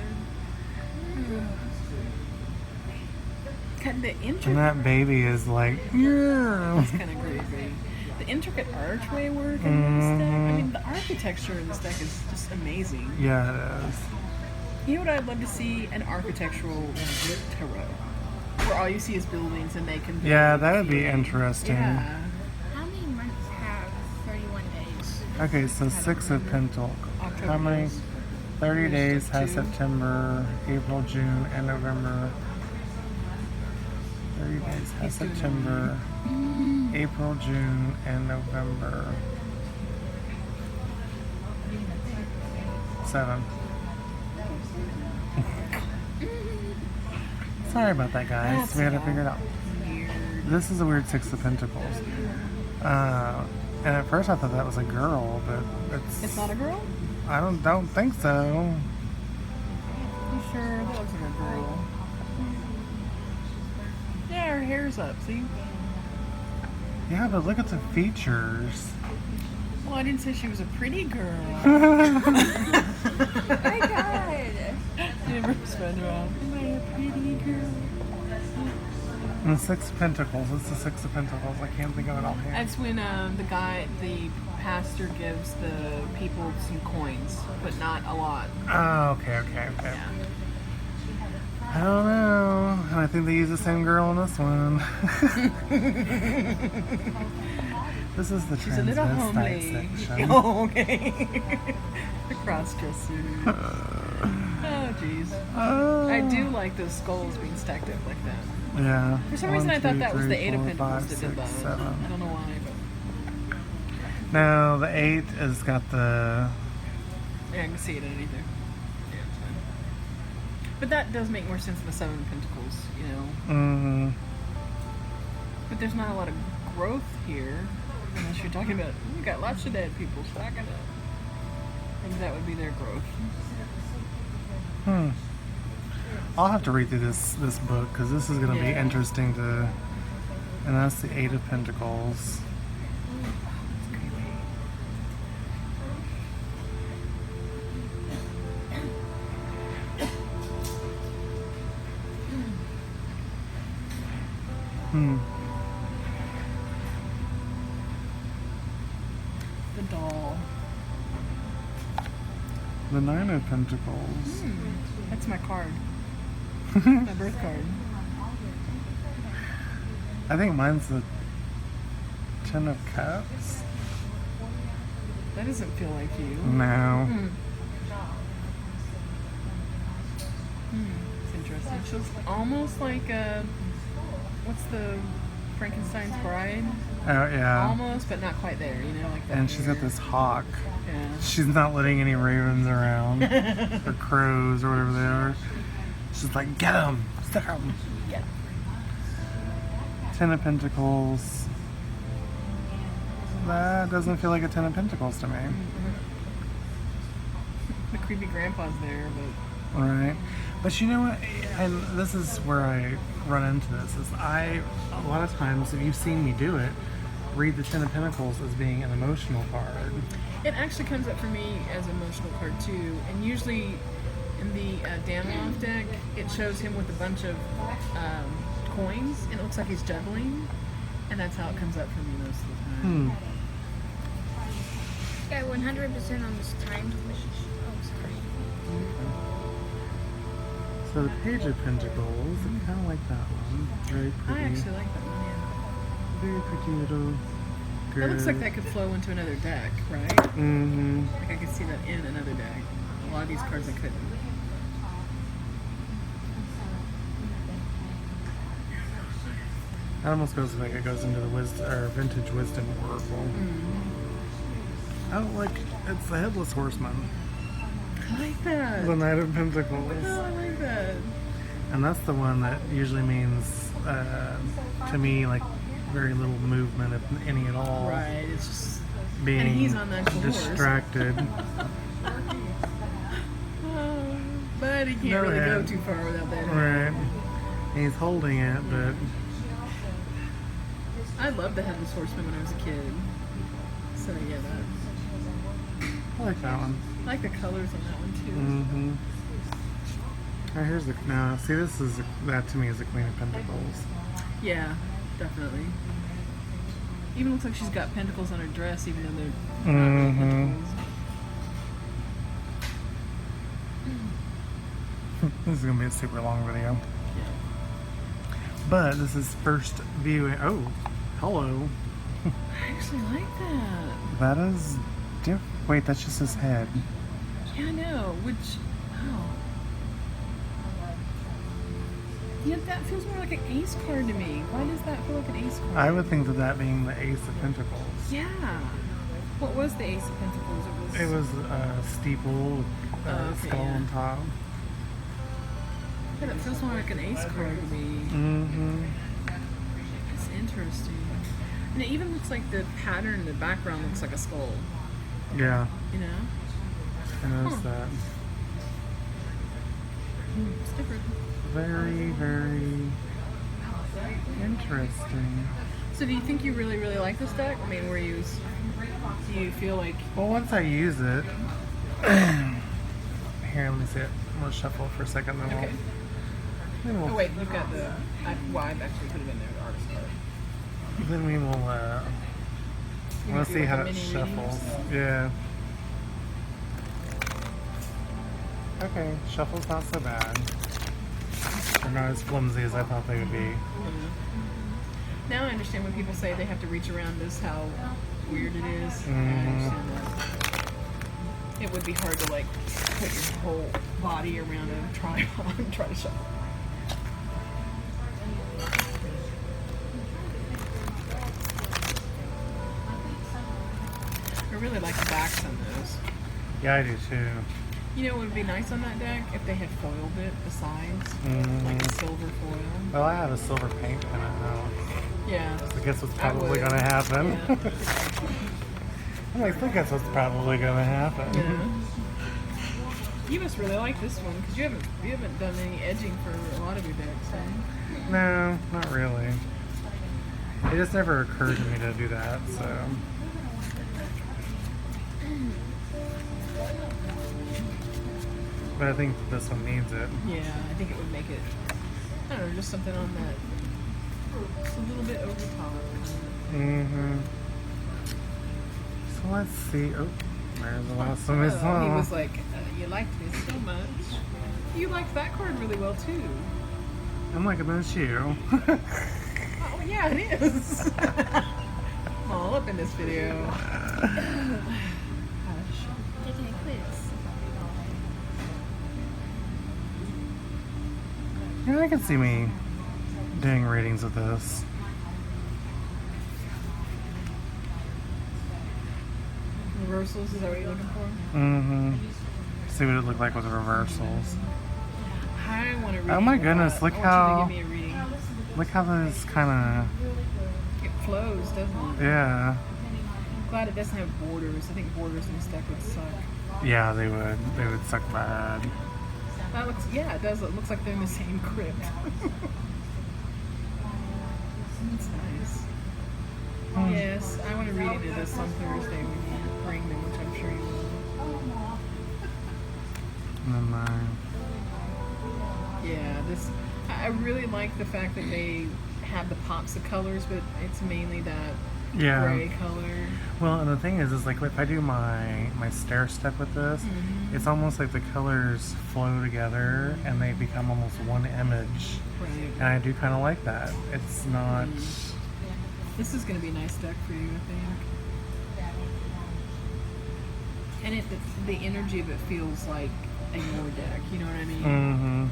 The And intricate, that baby is like, yeah. it's kind of crazy. The intricate archway work in this deck. I mean, the architecture in this deck is just amazing. Yeah, it is. You know what I'd love to see? An architectural tarot, where all you see is buildings and they can. Yeah, that would be interesting. Yeah. How many months have 31 days? Okay, so Six of Pentacles. October How many? is- 30 days has two. September, April, June, and November. 30 days has He's doing September, April, June, and November. 7. Sorry about that, guys. That's We had to all figure it out. Weird. This is a weird Six of Pentacles. And at first I thought that was a girl, but It's not a girl? I don't think so. You sure? That looks like a girl. Yeah, her hair's up, see? Yeah, but look at the features. Well, I didn't say she was a pretty girl. Oh my god! Never SpongeBob. Am I a pretty girl? And the Six of Pentacles. It's the Six of Pentacles. I can't think of it offhand. That's when the pastor gives the people some coins, but not a lot. Oh, okay. Yeah. I don't know. And I think they use the same girl in this one. This is the She's a little transvestite homely. section. Oh, okay. The cross-dresser. Oh, jeez. I do like those skulls being stacked up like that. Yeah. For some reason, I thought that was the Eight of Pentacles that did that. 7. I don't know why, but No, the 8 has got the... yeah, I can see it underneath there. Yeah, it's fine. But that does make more sense than the Seven of Pentacles, you know. Mm-hmm. But there's not a lot of growth here, unless you're talking about, we got lots of dead people stacking up. I think that would be their growth. I'll have to read through this book because this is going to be Yeah. interesting to... And that's the 8 of Pentacles. The doll. The 9 of Pentacles. That's my card. My birth card. I think mine's the 10 of Cups. That doesn't feel like you. No. It's interesting. She looks almost like what's the Frankenstein's Bride? Oh, yeah. Almost, but not quite there. You know, like that. And she's got weird- this hawk. Yeah. She's not letting any ravens around. Or crows or whatever they are. She's like, get them! Stick them! Yeah. 10 of Pentacles. That doesn't feel like a 10 of Pentacles to me. The creepy grandpa's there, but Right. But you know what? And this is where I run into this. Is a lot of times, if you've seen me do it, read the 10 of Pentacles as being an emotional card. it actually comes up for me as an emotional card too. And usually in the Danloff deck, it shows him with a bunch of coins, and it looks like he's juggling, and that's how it comes up for me most of the time. Yeah, 100% on this timed wish. Oh, sorry. So the Page of Pentacles, I kind of like that one. Very I pretty. actually like that one, Very pretty little yeah. girl. That looks like that could flow into another deck, right? Mm-hmm. Like I could see that in another deck. A lot of these cards I couldn't. That almost goes like it goes into the wisdom or vintage wisdom oracle. I don't like it's the headless horseman, I like that. the Knight of Pentacles, Oh, I like that. and that's the one that usually means to me like very little movement, if any at all. Right, it's just Being and he's on the actual horse. distracted. Oh, but he can't No really go head. too far without that. Right. He's holding it, but I loved the Headless Horseman when I was a kid. So yeah, that I like that one. I like the colors on that one too. Mm-hmm. Now here's the now. See, this is that to me is the Queen of Pentacles. Yeah, definitely. Even looks like she's got pentacles on her dress, even though they're not really pentacles. This is gonna be a super long video, Yeah. but this is first viewing. Oh, hello. I actually like that. That is different. Wait, that's just his head. Yeah, I know. Which, oh. Yeah, that feels more like an ace card to me. Why does that feel like an ace card? I would think that that being the Ace of Pentacles. Yeah. What was the ace of pentacles? It was a steeple, okay, skull yeah. on top. Yeah, that feels more like an ace card to me. Mm-hmm. It's interesting. And it even looks like the pattern in the background looks like a skull. Yeah, You know? I noticed Huh. that. It's different. Very, very interesting. So do you think you really, really like this deck? I mean, do you feel like... Well, once I use it, here, let me see it. I'm gonna shuffle for a second, then Okay. Then Oh we'll, wait, you've got the. I've actually put it in there, the artist card. then we will. You Want wanna to do see like how a it mini shuffles. readings? Yeah. Okay, shuffle's not so bad. They're not as flimsy as I thought they would be. Now I understand when people say they have to reach around this, how weird it is. I understand that. It would be hard to like put your whole body around a tripod and try to shuffle. I really like the backs on those. Yeah, I do too. You know what would be nice on that deck? If they had foiled it, the sides. Like a silver foil. Well, I have a silver paint pen at home. Yeah. I guess what's I probably would. going to happen. Yeah. I'm like, I think that's what's probably going to happen. Yeah. You must really like this one because you haven't done any edging for a lot of your decks, eh? No, not really. It just never occurred to me to do that, so. But I think this one needs it. Yeah, I think it would make it. I don't know, just something on that. Just a little bit over top. Mm-hmm. So let's see. Oh, there's the last one. He was like, "You liked this so much. You liked that card really well too." I'm liking this you. Oh yeah, it is. I'm all up in this video. Hush. Taking a quiz. Yeah, I can see me doing readings of this. Reversals, is that what you're looking for? Mm-hmm. See what it looked like with reversals. I want to read. Oh my goodness, look how- I want you to give me a reading. Look how this kind It flows, doesn't of, it? yeah. I'm glad it doesn't have borders. I think borders in this deck would suck. Yeah, they would suck bad. That looks, yeah, it does. It looks like they're in the same crypt. That's nice. Yes, I want to read into this on Thursday when you bring them, which I'm sure you will. And then Yeah, this. I really like the fact that they have the pops of colors, but it's mainly that yeah. gray color. Well, and the thing is like if I do my stair step with this, it's almost like the colors flow together and they become almost one image. Right. And I do kind of like that. It's not. This is going to be a nice deck for you, I think. And the energy of it feels like a your deck. You know what I mean? Mm-hmm.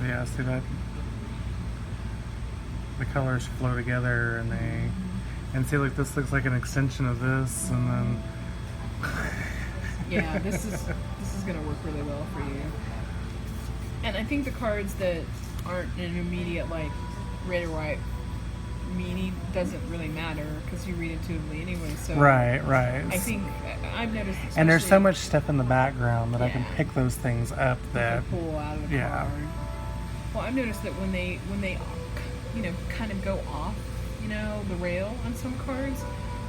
Yeah, see that? The colors flow together and and see like this looks like an extension of this and then Yeah, this is gonna work really well for you. And I think the cards that aren't an immediate like red or white meaning doesn't really matter because you read intuitively anyway. So right. I think I've noticed. And there's so especially much stuff in the background that I can Yeah. pick those things up that they pull out of the yeah. card. Well, I've noticed that when they kind of go off, the rail on some cards,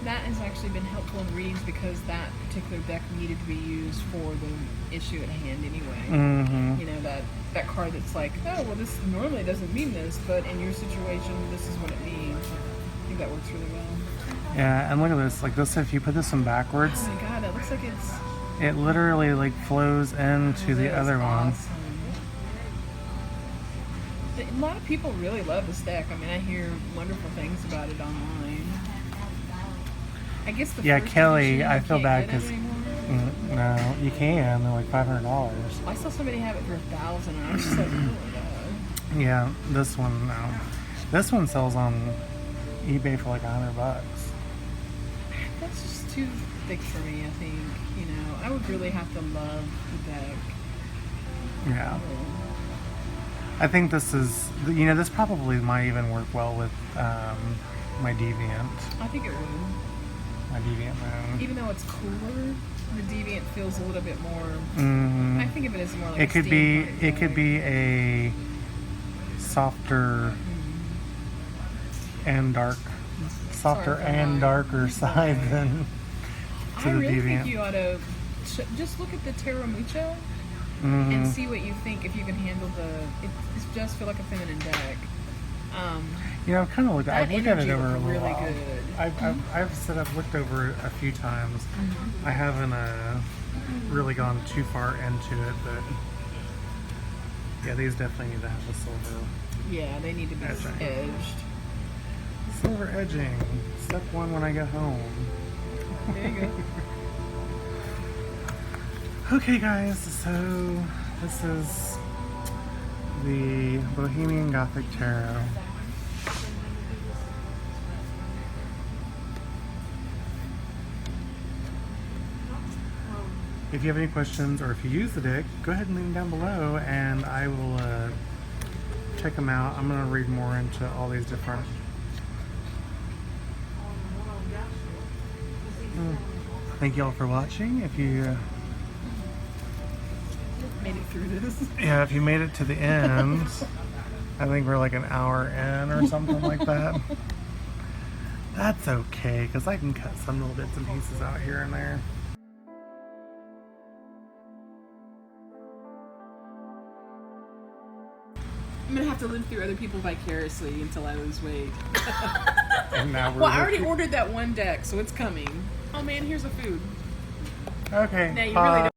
that has actually been helpful in readings because that particular deck needed to be used for the issue at hand anyway. Mm-hmm. That card that's like, oh, well, this normally doesn't mean this, but in your situation, this is what it means. I think that works really well. Yeah, and look at this. Like this, if you put this in backwards, Oh my god, it looks like it's it literally like flows into the that is other one. awesome. A lot of people really love this deck. I mean, I hear wonderful things about it online. I guess the Yeah, first Kelly, edition, I you feel can't bad get 'cause- anymore. No, you can. They're like $500. I saw somebody have it for $1,000, and I was just like, oh my god. Yeah, this one no. This one sells on eBay for like $100. That's just too thick for me, I think. I would really have to love the deck. Yeah. I think this is, this probably might even work well with my Deviant. I think it would. My Deviant Moon. Even though it's cooler, the Deviant feels a little bit more. Mm-hmm. I think of it as more like It could a be, steampunk it could deck. be a softer and softer Sorry for and lying. darker side than to I the really Deviant. think you ought to just look at the Terra Mucha and see what you think if you can handle it does feel like a feminine deck. You know, I've kind of looked. I've looked at it energy over a looked little really while. good. I've said I've looked over it a few times. I haven't really gone too far into it, but yeah, these definitely need to have a silver. Yeah, they need to be Edging. edged. Silver edging. Step one when I get home. There you go. Okay, guys. So this is the Bohemian Gothic Tarot. If you have any questions or if you use the deck, go ahead and leave them down below and I will check them out. I'm going to read more into all these different... Thank you all for watching. If you Made it through this. if you made it to the end, I think we're like an hour in or something like that. That's okay, because I can cut some little bits and pieces out here and there. I'm gonna have to live through other people vicariously until I lose weight. And now we're Well, I already ordered that one deck, so it's coming. Oh man, here's the food. Okay. Now you really don't